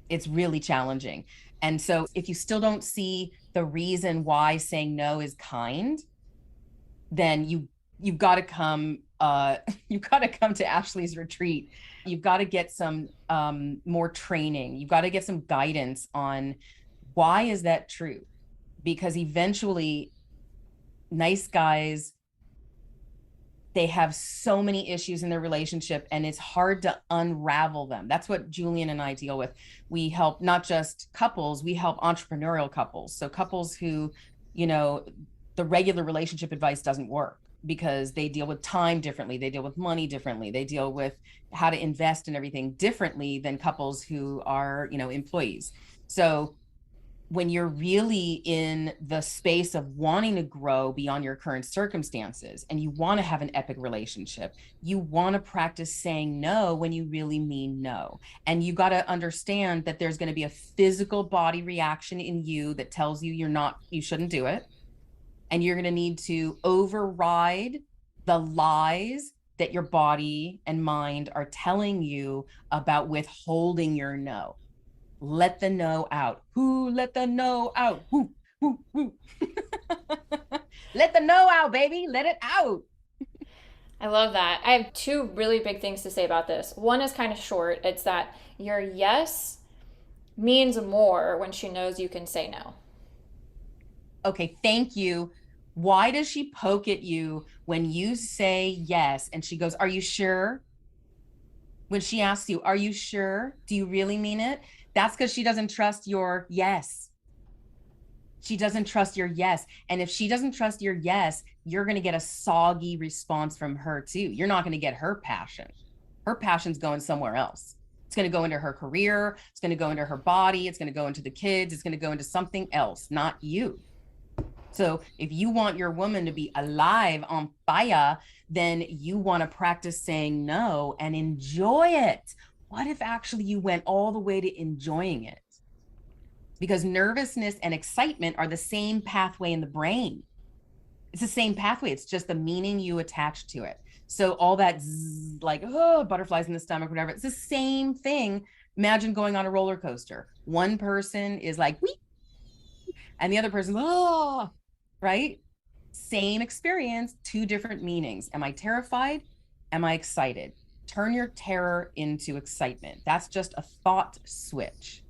it's really challenging. And so if you still don't see the reason why saying no is kind, then you've got to come you've got to come to Ashley's retreat. You've got to get some more training. You've got to get some guidance on why is that true? Because eventually nice guys, they have so many issues in their relationship and it's hard to unravel them. That's what Julian and I deal with. We help not just couples, we help entrepreneurial couples. So couples who, the regular relationship advice doesn't work because they deal with time differently. They deal with money differently. They deal with how to invest in everything differently than couples who are, employees. So when you're really in the space of wanting to grow beyond your current circumstances and you want to have an epic relationship, you want to practice saying no when you really mean no. And you got to understand that there's going to be a physical body reaction in you that tells you you shouldn't do it. And you're going to need to override the lies that your body and mind are telling you about withholding your no. Let the no out. Who let the no out? Who, who. Let the no out, baby. Let it out. I love that. I have two really big things to say about this. One is kind of short. It's that your yes means more when she knows you can say no. Okay, thank you. Why does she poke at you when you say yes and she goes, are you sure? When she asks you, are you sure? Do you really mean it? That's because she doesn't trust your yes. She doesn't trust your yes. And if she doesn't trust your yes, you're going to get a soggy response from her too. You're not going to get her passion. Her passion's going somewhere else. It's going to go into her career. It's going to go into her body. It's going to go into the kids. It's going to go into something else, not you. So if you want your woman to be alive, on fire, then you want to practice saying no and enjoy it. What if actually you went all the way to enjoying it? because nervousness and excitement are the same pathway in the brain. It's the same pathway. It's just the meaning you attach to it. So all that zzz, like, oh, butterflies in the stomach, whatever, it's the same thing. Imagine going on a roller coaster. One person is like, wee, and the other person, oh, right? Same experience, two different meanings. Am I terrified? Am I excited? Turn your terror into excitement. That's just a thought switch,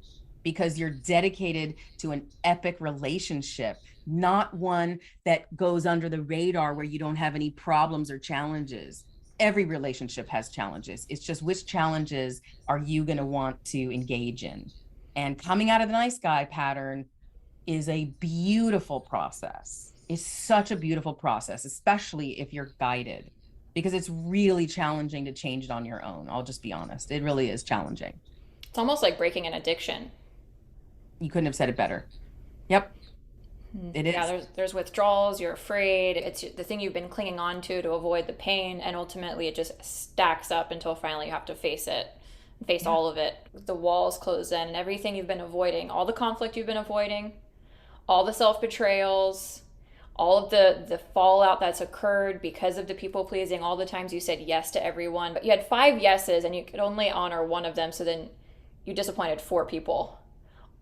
because you're dedicated to an epic relationship, not one that goes under the radar where you don't have any problems or challenges. Every relationship has challenges. It's just which challenges are you going to want to engage in? And coming out of the nice guy pattern is a beautiful process. It's such a beautiful process, especially if you're guided, because it's really challenging to change it on your own. I'll just be honest. It really is challenging. It's almost like breaking an addiction. You couldn't have said it better. Yep. It is. Yeah, there's withdrawals, you're afraid, it's the thing you've been clinging on to avoid the pain, and ultimately it just stacks up until finally you have to face it, face all of it. The walls close in, and everything you've been avoiding, all the conflict you've been avoiding, all the self-betrayals, all of the fallout that's occurred because of the people pleasing, all the times you said yes to everyone, but you had 5 yeses and you could only honor one of them, so then you disappointed 4 people.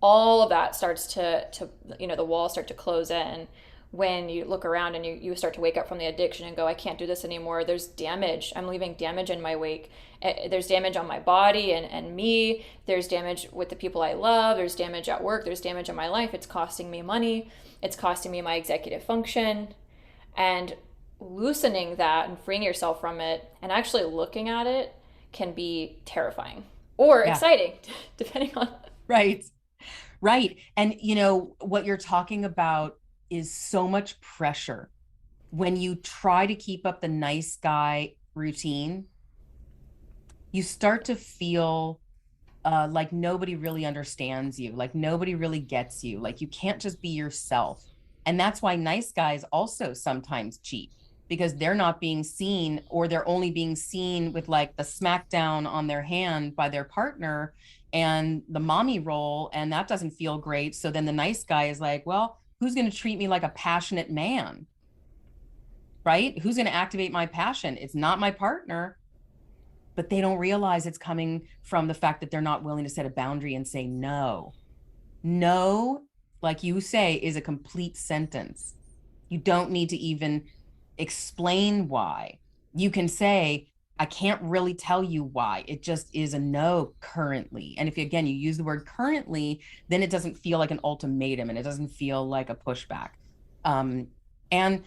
All of that starts to the walls start to close in when you look around and you start to wake up from the addiction and go, I can't do this anymore. There's damage. I'm leaving damage in my wake. There's damage on my body and me. There's damage with the people I love. There's damage at work. There's damage in my life. It's costing me money. It's costing me my executive function. And loosening that and freeing yourself from it and actually looking at it can be terrifying or exciting, depending on. Right. Right. And what you're talking about is so much pressure. When you try to keep up the nice guy routine, you start to feel like nobody really understands you, like nobody really gets you, like you can't just be yourself. And that's why nice guys also sometimes cheat, because they're not being seen, or they're only being seen with like the smackdown on their hand by their partner and the mommy role, and that doesn't feel great. So then the nice guy is like, well, who's going to treat me like a passionate man? Right? Who's going to activate my passion? It's not my partner. But they don't realize it's coming from the fact that they're not willing to set a boundary and say no. No, like you say, is a complete sentence. You don't need to even explain why. You can say, I can't really tell you why. It just is a no currently. And if, again, you use the word currently, then it doesn't feel like an ultimatum and it doesn't feel like a pushback. And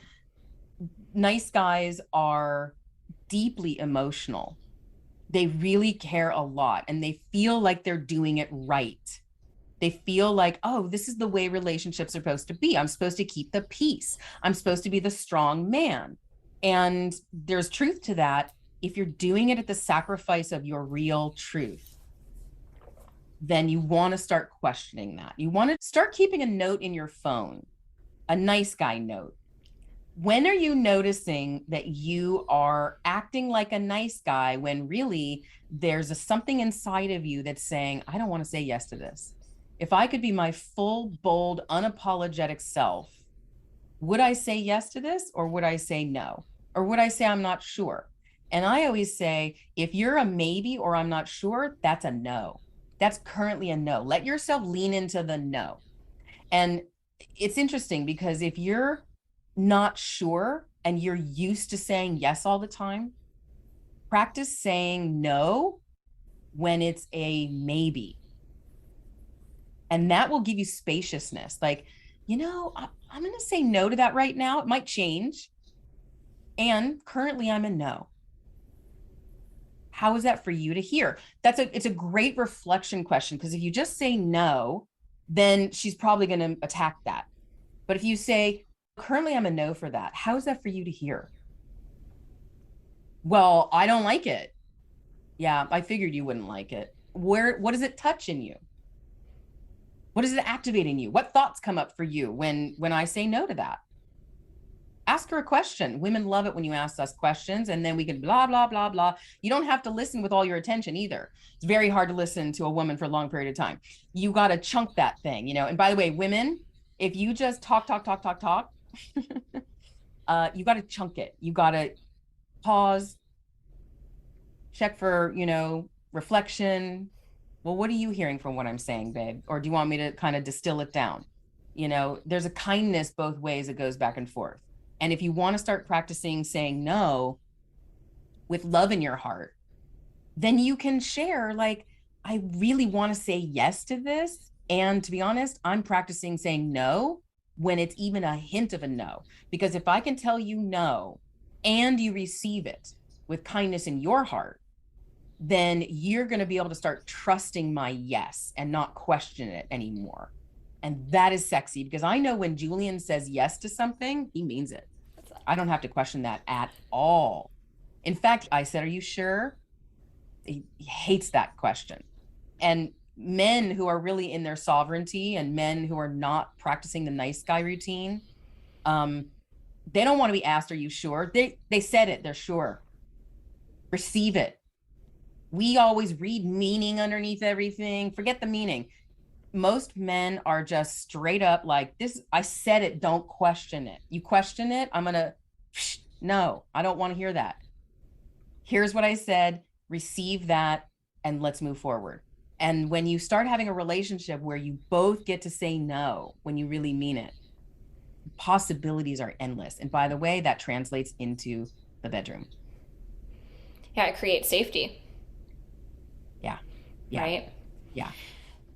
nice guys are deeply emotional. They really care a lot, and they feel like they're doing it right. They feel like, oh, this is the way relationships are supposed to be. I'm supposed to keep the peace. I'm supposed to be the strong man. And there's truth to that. If you're doing it at the sacrifice of your real truth, then you want to start questioning that. You want to start keeping a note in your phone, a nice guy note. When are you noticing that you are acting like a nice guy when really there's something inside of you that's saying, I don't want to say yes to this. If I could be my full, bold, unapologetic self, would I say yes to this, or would I say no? Or would I say I'm not sure? And I always say, if you're a maybe or I'm not sure, that's a no. That's currently a no. Let yourself lean into the no. And it's interesting because if you're not sure and you're used to saying yes all the time, practice saying no when it's a maybe. And that will give you spaciousness. Like, I'm going to say no to that right now. It might change. And currently I'm a no. How is that for you to hear? It's a great reflection question, because if you just say no, then she's probably going to attack that. But if you say, currently I'm a no for that, how is that for you to hear? Well, I don't like it. Yeah, I figured you wouldn't like it. What does it touch in you? What does it activate in you? What thoughts come up for you when I say no to that? Ask her a question. Women love it when you ask us questions, and then we can blah, blah, blah, blah. You don't have to listen with all your attention either. It's very hard to listen to a woman for a long period of time. You got to chunk that thing, you know. And by the way, women, if you just talk, talk, talk, talk, talk, you got to chunk it. You got to pause, check for, you know, reflection. Well, what are you hearing from what I'm saying, babe? Or do you want me to kind of distill it down? You know, there's a kindness both ways that goes back and forth. And if you want to start practicing saying no with love in your heart, then you can share, like, I really want to say yes to this. And to be honest, I'm practicing saying no when it's even a hint of a no. Because if I can tell you no and you receive it with kindness in your heart, then you're going to be able to start trusting my yes and not question it anymore. And that is sexy, because I know when Julian says yes to something, he means it. I don't have to question that at all. In fact, I said, are you sure? He hates that question. And men who are really in their sovereignty and men who are not practicing the nice guy routine, they don't want to be asked, are you sure? They said it, they're sure. Receive it. We always read meaning underneath everything. Forget the meaning. Most men are just straight up like, this, I said it, don't question it. You question it, I'm gonna, no, I don't want to hear that. Here's what I said, receive that, and let's move forward. And when you start having a relationship where you both get to say no when you really mean it, possibilities are endless. And by the way, that translates into the bedroom. Yeah, it creates safety. Yeah. Yeah. Right? Yeah.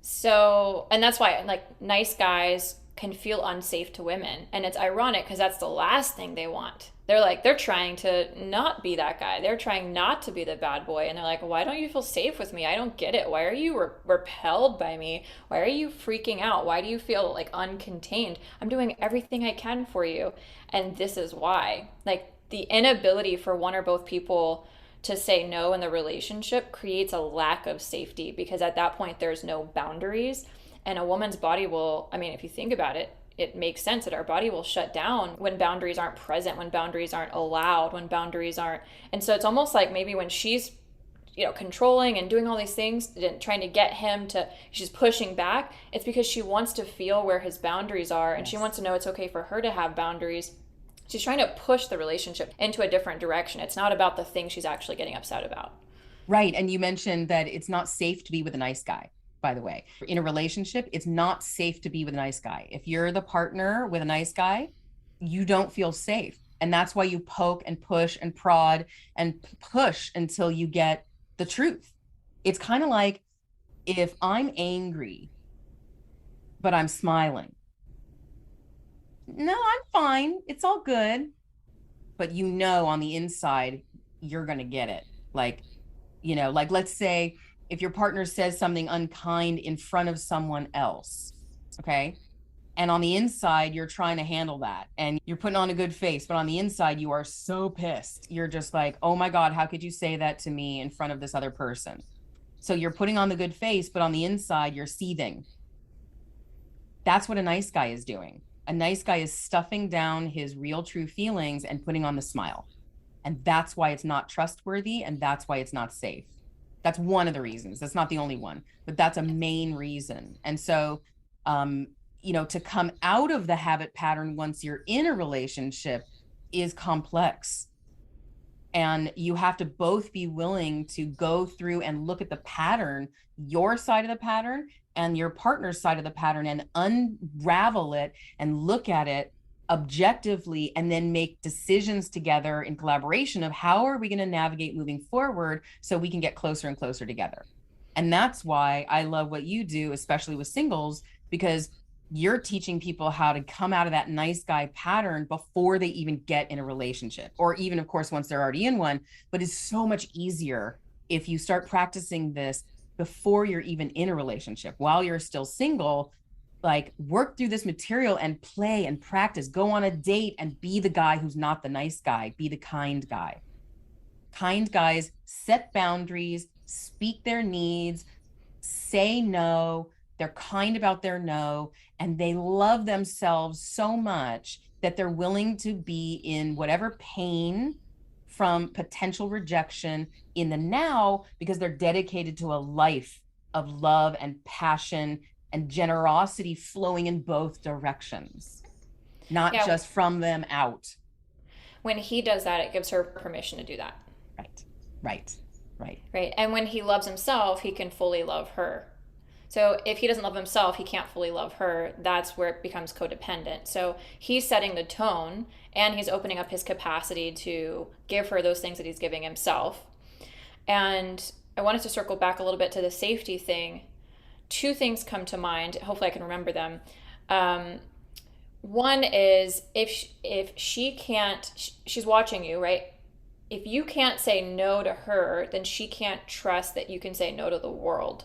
So, and that's why, like, nice guys can feel unsafe to women. And it's ironic because that's the last thing they want. They're trying to not be that guy. They're trying not to be the bad boy. And they're like, why don't you feel safe with me? I don't get it. Why are you repelled by me? Why are you freaking out? Why do you feel like uncontained? I'm doing everything I can for you. And this is why. Like, the inability for one or both people to say no in the relationship creates a lack of safety, because at that point there's no boundaries, and a woman's body will, I mean, if you think about it, it makes sense that our body will shut down when boundaries aren't present, when boundaries aren't allowed, when boundaries aren't. And so it's almost like maybe when she's, you know, controlling and doing all these things and trying to get him to, she's pushing back, it's because she wants to feel where his boundaries are, and yes, she wants to know it's okay for her to have boundaries. She's trying to push the relationship into a different direction. It's not about the thing she's actually getting upset about. Right. And you mentioned that it's not safe to be with a nice guy, by the way. In a relationship, it's not safe to be with a nice guy. If you're the partner with a nice guy, you don't feel safe. And that's why you poke and push and prod and push until you get the truth. It's kind of like, if I'm angry, but I'm smiling, no, I'm fine, it's all good. But you know, on the inside, you're going to get it. Like, you know, like, let's say if your partner says something unkind in front of someone else, okay? And on the inside, you're trying to handle that and you're putting on a good face, but on the inside, you are so pissed. You're just like, oh my God, how could you say that to me in front of this other person? So you're putting on the good face, but on the inside, you're seething. That's what a nice guy is doing. A nice guy is stuffing down his real, true feelings and putting on the smile. And that's why it's not trustworthy, and that's why it's not safe. That's one of the reasons. That's not the only one, but that's a main reason. And so, you know, to come out of the habit pattern once you're in a relationship is complex. And you have to both be willing to go through and look at the pattern, your side of the pattern and your partner's side of the pattern, and unravel it and look at it objectively, and then make decisions together in collaboration of how are we going to navigate moving forward so we can get closer and closer together. And that's why I love what you do, especially with singles, because you're teaching people how to come out of that nice guy pattern before they even get in a relationship, or even, of course, once they're already in one. But it's so much easier if you start practicing this before you're even in a relationship, while you're still single. Like, work through this material and play and practice. Go on a date and be the guy who's not the nice guy. Be the kind guy. Kind guys set boundaries, speak their needs, say no, they're kind about their no, and they love themselves so much that they're willing to be in whatever pain from potential rejection in the now, because they're dedicated to a life of love and passion and generosity flowing in both directions, not Yeah, just from them out. when he does that, it gives her permission to do that. Right, right, right. Right. And when he loves himself, he can fully love her. So if he doesn't love himself, he can't fully love her. That's where it becomes codependent. So he's setting the tone and he's opening up his capacity to give her those things that he's giving himself. And I wanted to circle back a little bit to the safety thing. Two things come to mind. Hopefully, I can remember them. Um, One is if she can't, she's watching you, right? If you can't say no to her, then she can't trust that you can say no to the world.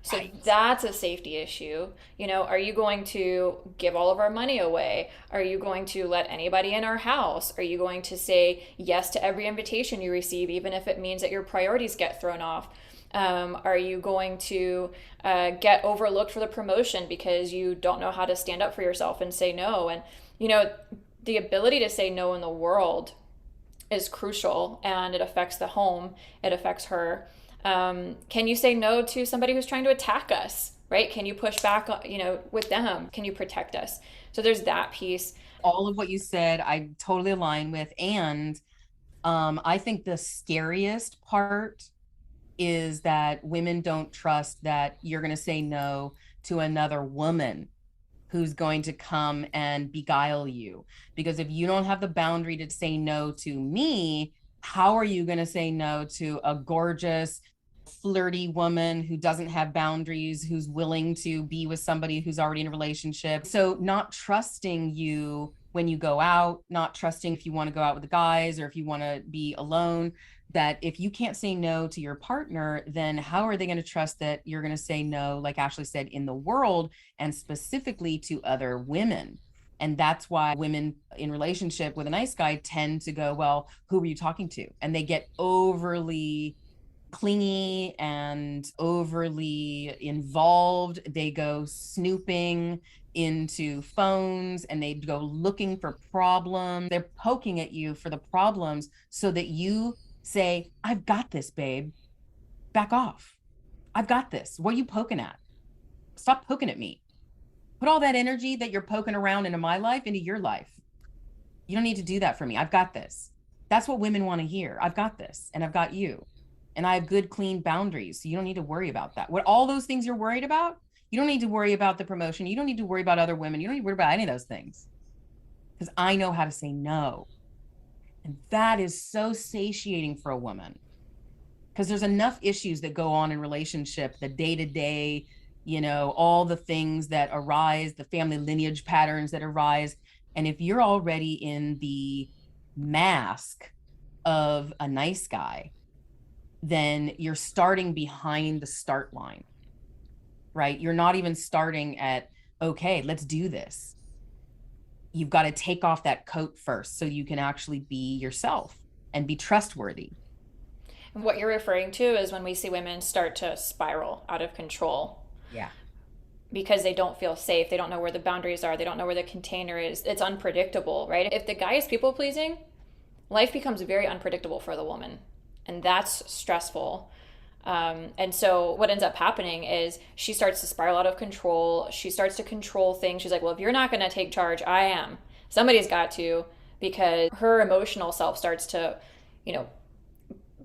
So Right. that's a safety issue. You know, are you going to give all of our money away? Are you going to let anybody in our house? Are you going to say yes to every invitation you receive, even if it means that your priorities get thrown off? Are you going to get overlooked for the promotion because you don't know how to stand up for yourself and say no? And, you know, the ability to say no in the world is crucial, and it affects the home, it affects her. Can you say no to somebody who's trying to attack us, right? Can you push back, you know, with them? Can you protect us? So there's that piece. All of what you said, I totally align with. And I think the scariest part is that women don't trust that you're going to say no to another woman who's going to come and beguile you. Because if you don't have the boundary to say no to me, how are you going to say no to a gorgeous, flirty woman who doesn't have boundaries, who's willing to be with somebody who's already in a relationship? So not trusting you when you go out, not trusting if you want to go out with the guys or if you want to be alone, that if you can't say no to your partner, then how are they going to trust that you're going to say no, like Ashley said, in the world, and specifically to other women? And that's why women in relationship with a nice guy tend to go, well, who are you talking to? And they get overly clingy and overly involved. They go snooping into phones and they go looking for problems. They're poking at you for the problems so that you say, I've got this, babe. Back off. I've got this. What are you poking at? Stop poking at me. Put all that energy that you're poking around into my life into your life. You don't need to do that for me. I've got this. That's what women want to hear. I've got this and I've got you. And I have good, clean boundaries. So you don't need to worry about that. What all those things you're worried about, you don't need to worry about the promotion. You don't need to worry about other women. You don't need to worry about any of those things. Because I know how to say no. And that is so satiating for a woman. Because there's enough issues that go on in relationship, the day-to-day, you know, all the things that arise, the family lineage patterns that arise. And if you're already in the mask of a nice guy, then you're starting behind the start line, right? You're not even starting at, okay, let's do this. You've got to take off that coat first so you can actually be yourself and be trustworthy. And what you're referring to is when we see women start to spiral out of control Yeah. because they don't feel safe. They don't know where the boundaries are. They don't know where the container is. It's unpredictable, right? If the guy is people pleasing, life becomes very unpredictable for the woman. And that's stressful. And so what ends up happening is she starts to spiral out of control. She starts to control things. She's like, well, if you're not going to take charge, I am. Somebody's got to, because her emotional self starts to, you know,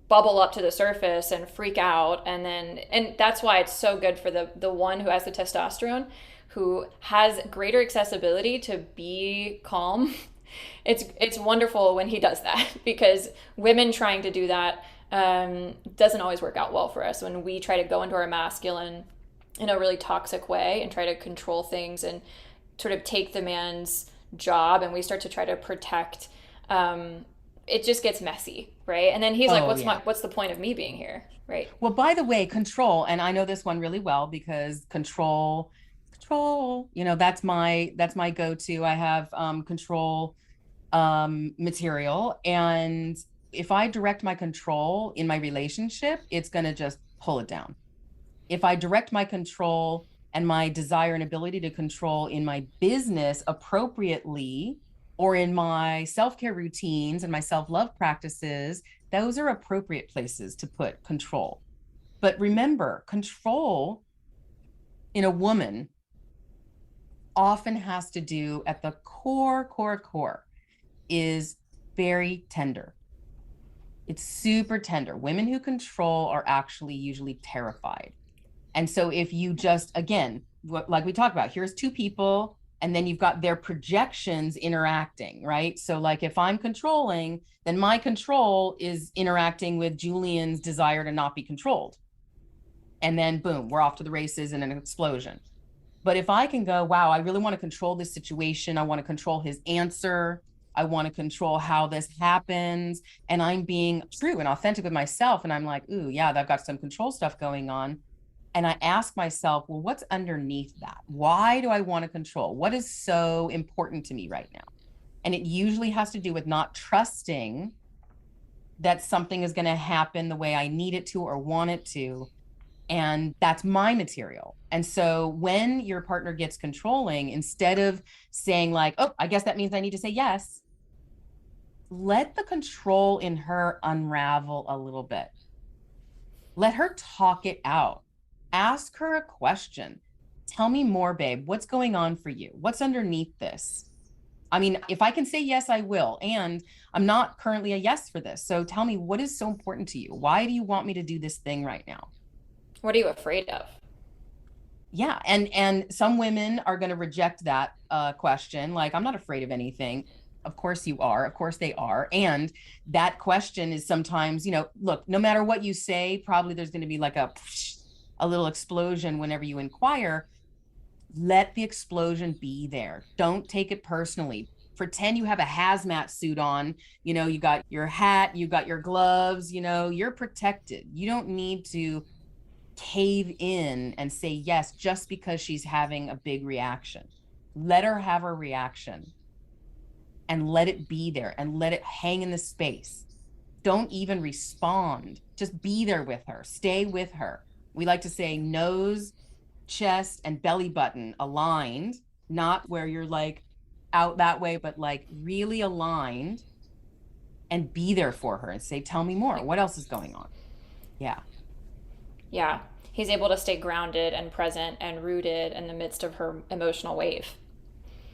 bubble up to the surface and freak out. And that's why it's so good for the one who has the testosterone, who has greater accessibility to be calm. It's wonderful when he does that, because women trying to do that doesn't always work out well for us. When we try to go into our masculine in a really toxic way and try to control things and sort of take the man's job, and we start to try to protect, it just gets messy, right? And then he's like, what's the point of me being here, right? Well, by the way, control, and I know this one really well because control, you know, that's my go-to. I have control material, and if I direct my control in my relationship, it's going to just pull it down. If I direct my control and my desire and ability to control in my business appropriately, or in my self-care routines and my self-love practices, those are appropriate places to put control. But remember, control in a woman often has to do at the core is very tender. It's super tender. Women who control are actually usually terrified. And so if you just, again, like we talked about, here's two people, and then you've got their projections interacting, right? So like if I'm controlling, then my control is interacting with Julian's desire to not be controlled. And then boom, we're off to the races in an explosion. But if I can go, wow, I really want to control this situation. I want to control his answer. I want to control how this happens. And I'm being true and authentic with myself. And I'm like, ooh, yeah, I've got some control stuff going on. And I ask myself, well, what's underneath that? Why do I want to control? What is so important to me right now? And it usually has to do with not trusting that something is going to happen the way I need it to or want it to. And that's my material. And so when your partner gets controlling, instead of saying like, oh, I guess that means I need to say yes, let the control in her unravel a little bit. Let her talk it out. Ask her a question. Tell me more, babe. What's going on for you? What's underneath this? I mean, if I can say yes, I will. And I'm not currently a yes for this. So tell me, what is so important to you? Why do you want me to do this thing right now? What are you afraid of? Yeah. And some women are going to reject that question. Like, I'm not afraid of anything. Of course you are. Of course they are. And that question is sometimes, look, no matter what you say, probably there's going to be like a little explosion whenever you inquire. Let the explosion be there. Don't take it personally. Pretend you have a hazmat suit on, you got your hat, you got your gloves, you're protected. You don't need to cave in and say yes just because she's having a big reaction. Let her have her reaction and let it be there and let it hang in the space. Don't even respond. Just be there with her. Stay with her. We like to say nose, chest, and belly button aligned, not where you're like out that way, but like really aligned, and be there for her and say, tell me more. What else is going on? Yeah. Yeah. He's able to stay grounded and present and rooted in the midst of her emotional wave.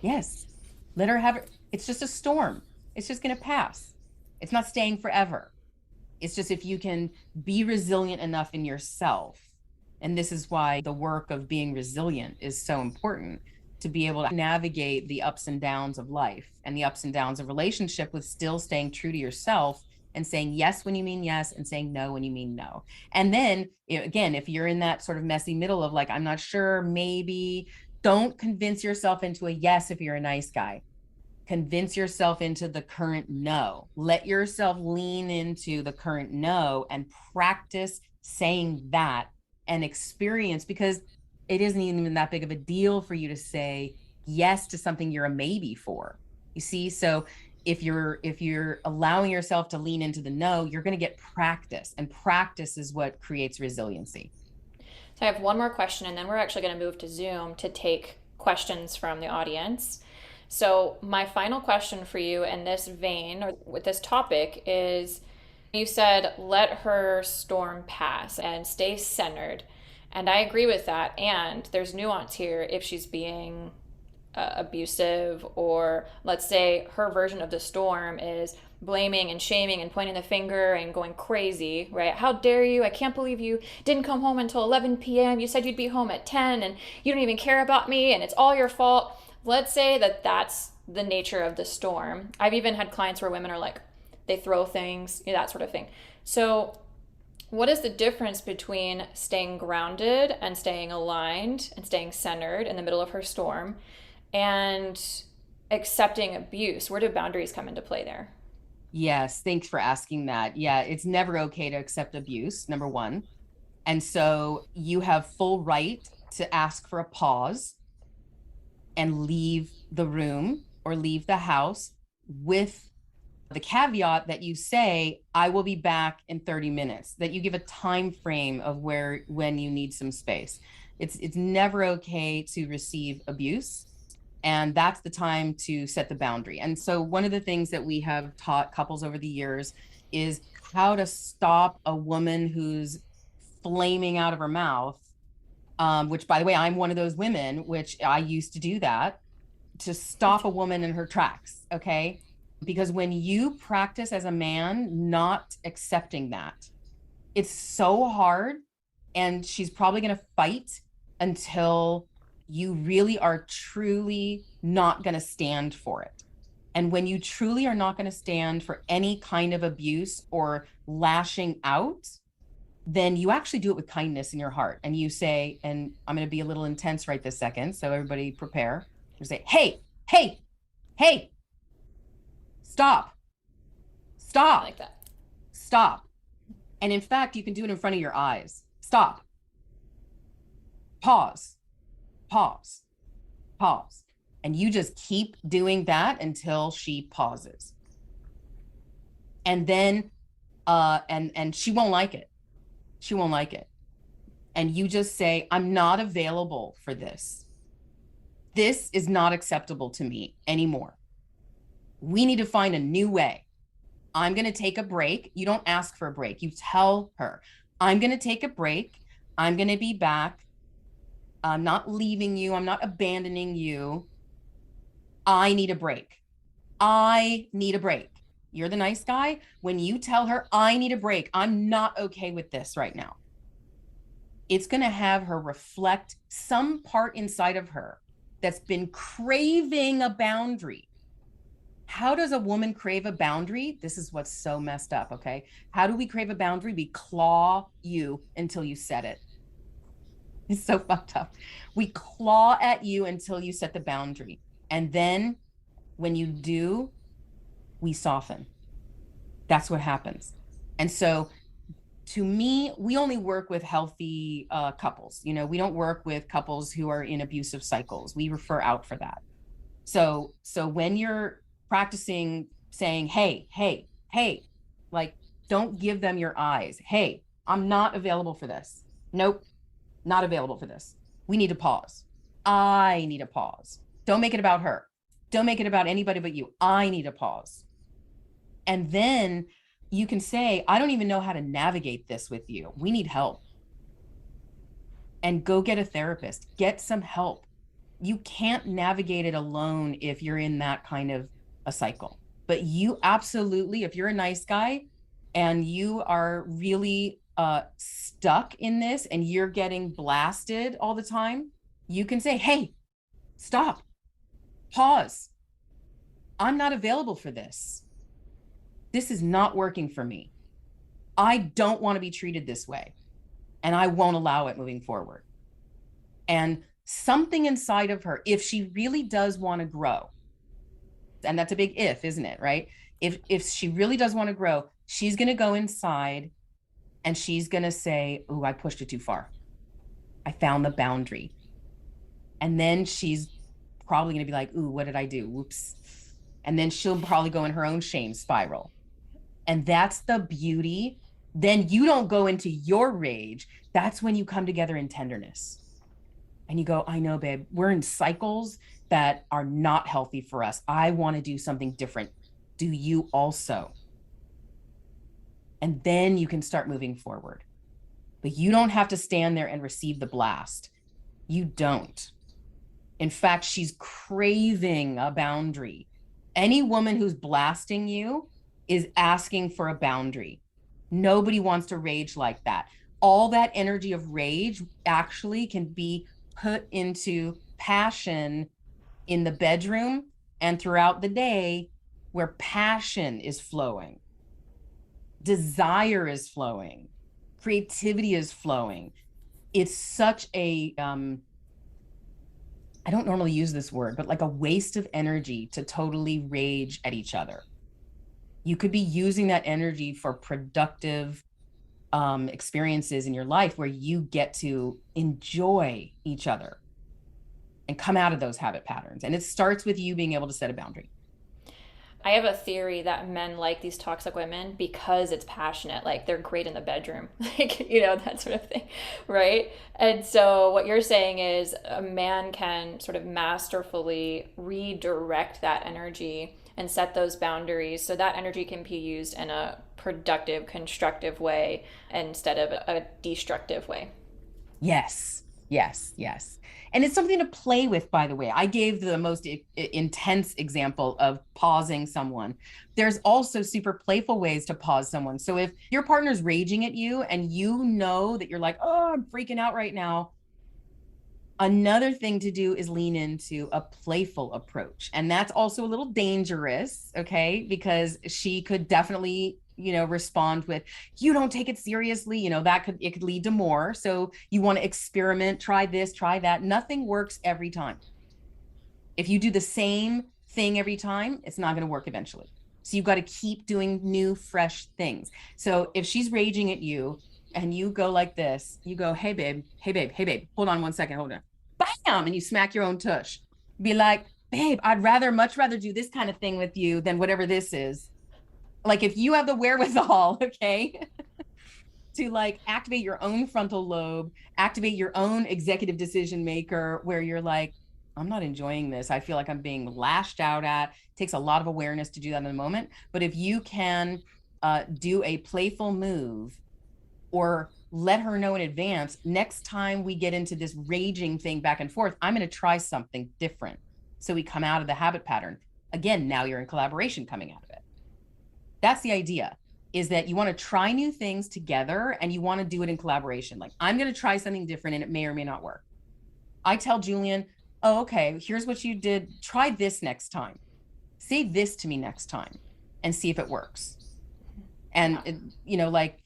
Yes. Let her have it. It's just a storm. It's just going to pass. It's not staying forever. It's just if you can be resilient enough in yourself. And this is why the work of being resilient is so important, to be able to navigate the ups and downs of life and the ups and downs of relationship with still staying true to yourself and saying yes when you mean yes and saying no when you mean no. And then again, if you're in that sort of messy middle of like, I'm not sure, maybe, don't convince yourself into a yes if you're a nice guy. Convince yourself into the current no. Let yourself lean into the current no and practice saying that and experience, because it isn't even that big of a deal for you to say yes to something you're a maybe for. You see? So if you're allowing yourself to lean into the no, you're going to get practice, and practice is what creates resiliency. So I have one more question, and then we're actually going to move to Zoom to take questions from the audience. So my final question for you in this vein, or with this topic, is you said let her storm pass and stay centered. And I agree with that. And there's nuance here if she's being abusive, or let's say her version of the storm is blaming and shaming and pointing the finger and going crazy, right? How dare you? I can't believe you didn't come home until 11 p.m. You said you'd be home at 10 and you don't even care about me and it's all your fault. Let's say that that's the nature of the storm. I've even had clients where women are like, they throw things, that sort of thing. So what is the difference between staying grounded and staying aligned and staying centered in the middle of her storm and accepting abuse? Where do boundaries come into play there? Yes, thanks for asking that. Yeah, it's never okay to accept abuse, number one. And so you have full right to ask for a pause and leave the room or leave the house with the caveat that you say, I will be back in 30 minutes, that you give a time frame of when you need some space. It's never okay to receive abuse. And that's the time to set the boundary. And so one of the things that we have taught couples over the years is how to stop a woman who's flaming out of her mouth, which, by the way, I'm one of those women, which I used to do that, to stop a woman in her tracks, okay? Because when you practice as a man not accepting that, it's so hard, and she's probably going to fight until you really are truly not going to stand for it. And when you truly are not going to stand for any kind of abuse or lashing out, then you actually do it with kindness in your heart. And you say, and I'm going to be a little intense right this second, so everybody prepare. You say, hey, hey, hey, stop, stop, I like that. Stop. And in fact, you can do it in front of your eyes. Stop. Pause, pause, pause. And you just keep doing that until she pauses. And then, and she won't like it. She won't like it. And you just say, I'm not available for this. This is not acceptable to me anymore. We need to find a new way. I'm going to take a break. You don't ask for a break. You tell her, I'm going to take a break. I'm going to be back. I'm not leaving you. I'm not abandoning you. I need a break. I need a break. You're the nice guy. When you tell her, I need a break, I'm not okay with this right now, it's going to have her reflect some part inside of her that's been craving a boundary. How does a woman crave a boundary? This is what's so messed up, okay? How do we crave a boundary? We claw you until you set it. It's so fucked up. We claw at you until you set the boundary. And then when you do, we soften. That's what happens. And so to me, we only work with healthy couples. You know, we don't work with couples who are in abusive cycles. We refer out for that. So when you're practicing saying, hey, hey, hey, like, don't give them your eyes. Hey, I'm not available for this. Nope, not available for this. We need to pause. I need a pause. Don't make it about her. Don't make it about anybody but you. I need a pause. And then you can say, I don't even know how to navigate this with you. We need help. And go get a therapist. Get some help. You can't navigate it alone if you're in that kind of a cycle. But you absolutely, if you're a nice guy and you are really stuck in this and you're getting blasted all the time, you can say, hey, stop, pause. I'm not available for this. This is not working for me. I don't want to be treated this way, and I won't allow it moving forward. And something inside of her, if she really does want to grow, and that's a big if, isn't it, right? If she really does want to grow, she's going to go inside and she's going to say, oh, I pushed it too far. I found the boundary. And then she's probably going to be like, ooh, what did I do? Whoops. And then she'll probably go in her own shame spiral. And that's the beauty. Then you don't go into your rage. That's when you come together in tenderness. And you go, I know, babe, we're in cycles that are not healthy for us. I want to do something different. Do you also? And then you can start moving forward. But you don't have to stand there and receive the blast. You don't. In fact, she's craving a boundary. Any woman who's blasting you is asking for a boundary. Nobody wants to rage like that. All that energy of rage actually can be put into passion in the bedroom and throughout the day, where passion is flowing, desire is flowing, creativity is flowing. It's such a, I don't normally use this word, but like a waste of energy to totally rage at each other. You could be using that energy for productive experiences in your life where you get to enjoy each other and come out of those habit patterns. And it starts with you being able to set a boundary. I have a theory that men like these toxic women because it's passionate. Like they're great in the bedroom, like, that sort of thing, right? And so what you're saying is a man can sort of masterfully redirect that energy and set those boundaries so that energy can be used in a productive, constructive way instead of a destructive way. Yes, yes, yes. And it's something to play with, by the way. I gave the most intense example of pausing someone. There's also super playful ways to pause someone. So if your partner's raging at you and you know that you're like, oh, I'm freaking out right now, another thing to do is lean into a playful approach. And that's also a little dangerous, okay? Because she could definitely, respond with, you don't take it seriously, it could lead to more. So you want to experiment, try this, try that. Nothing works every time. If you do the same thing every time, it's not going to work eventually. So you've got to keep doing new, fresh things. So if she's raging at you and you go like this, you go, hey babe, hey babe, hey babe, hold on one second, hold on. Bam! And you smack your own tush. Be like, babe, I'd much rather do this kind of thing with you than whatever this is. Like if you have the wherewithal, okay, to like activate your own frontal lobe, activate your own executive decision maker, where you're like, I'm not enjoying this. I feel like I'm being lashed out at. It takes a lot of awareness to do that in the moment. But if you can do a playful move or let her know in advance, next time we get into this raging thing back and forth, I'm going to try something different. So we come out of the habit pattern. Again, now you're in collaboration coming out of it. That's the idea, is that you want to try new things together and you want to do it in collaboration. Like, I'm going to try something different and it may or may not work. I tell Julian, oh, okay, here's what you did. Try this next time. Say this to me next time and see if it works. And, like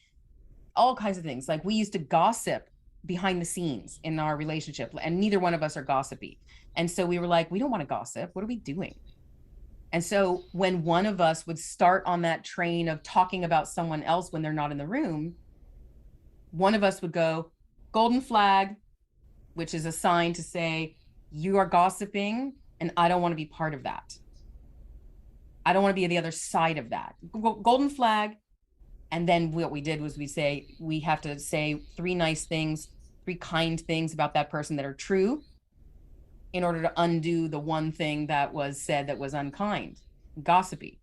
all kinds of things. Like we used to gossip behind the scenes in our relationship and neither one of us are gossipy. And so we were like, we don't want to gossip. What are we doing? And so when one of us would start on that train of talking about someone else when they're not in the room, one of us would go, golden flag, which is a sign to say, you are gossiping and I don't want to be part of that. I don't want to be the other side of that. Golden flag. And then what we did was we have to say 3 nice things, 3 kind things about that person that are true in order to undo the one thing that was said that was unkind, gossipy.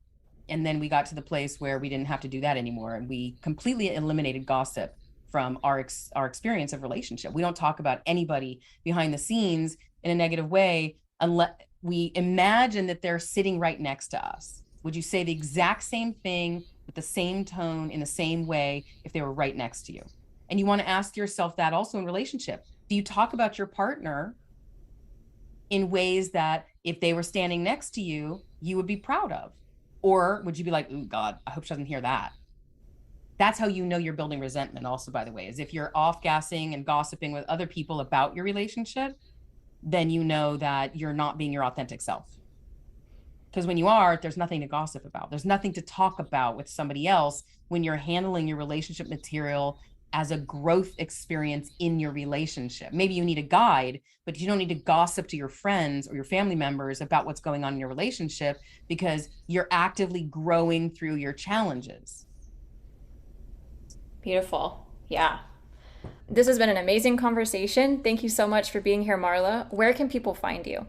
And then we got to the place where we didn't have to do that anymore. And we completely eliminated gossip from our experience of relationship. We don't talk about anybody behind the scenes in a negative way unless we imagine that they're sitting right next to us. Would you say the exact same thing with the same tone in the same way if they were right next to you? And you want to ask yourself that also in relationship. Do you talk about your partner in ways that if they were standing next to you, you would be proud of? Or would you be like, oh God, I hope she doesn't hear that? That's how you know you're building resentment also, by the way, is if you're off-gassing and gossiping with other people about your relationship, then you know that you're not being your authentic self. Because when you are, there's nothing to gossip about. There's nothing to talk about with somebody else when you're handling your relationship material as a growth experience in your relationship. Maybe you need a guide, but you don't need to gossip to your friends or your family members about what's going on in your relationship because you're actively growing through your challenges. Beautiful. Yeah. This has been an amazing conversation. Thank you so much for being here, Marla. Where can people find you?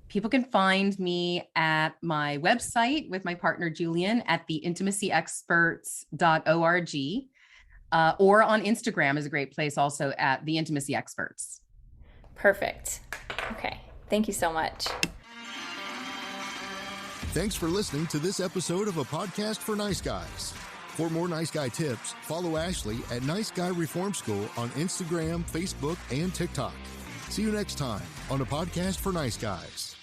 People can find me at my website with my partner, Julian, at theintimacyexperts.org. Or on Instagram is a great place also at The Intimacy Experts. Perfect. Okay. Thank you so much. Thanks for listening to this episode of A Podcast for Nice Guys. For more Nice Guy tips, follow Ashley at Nice Guy Reform School on Instagram, Facebook, and TikTok. See you next time on A Podcast for Nice Guys.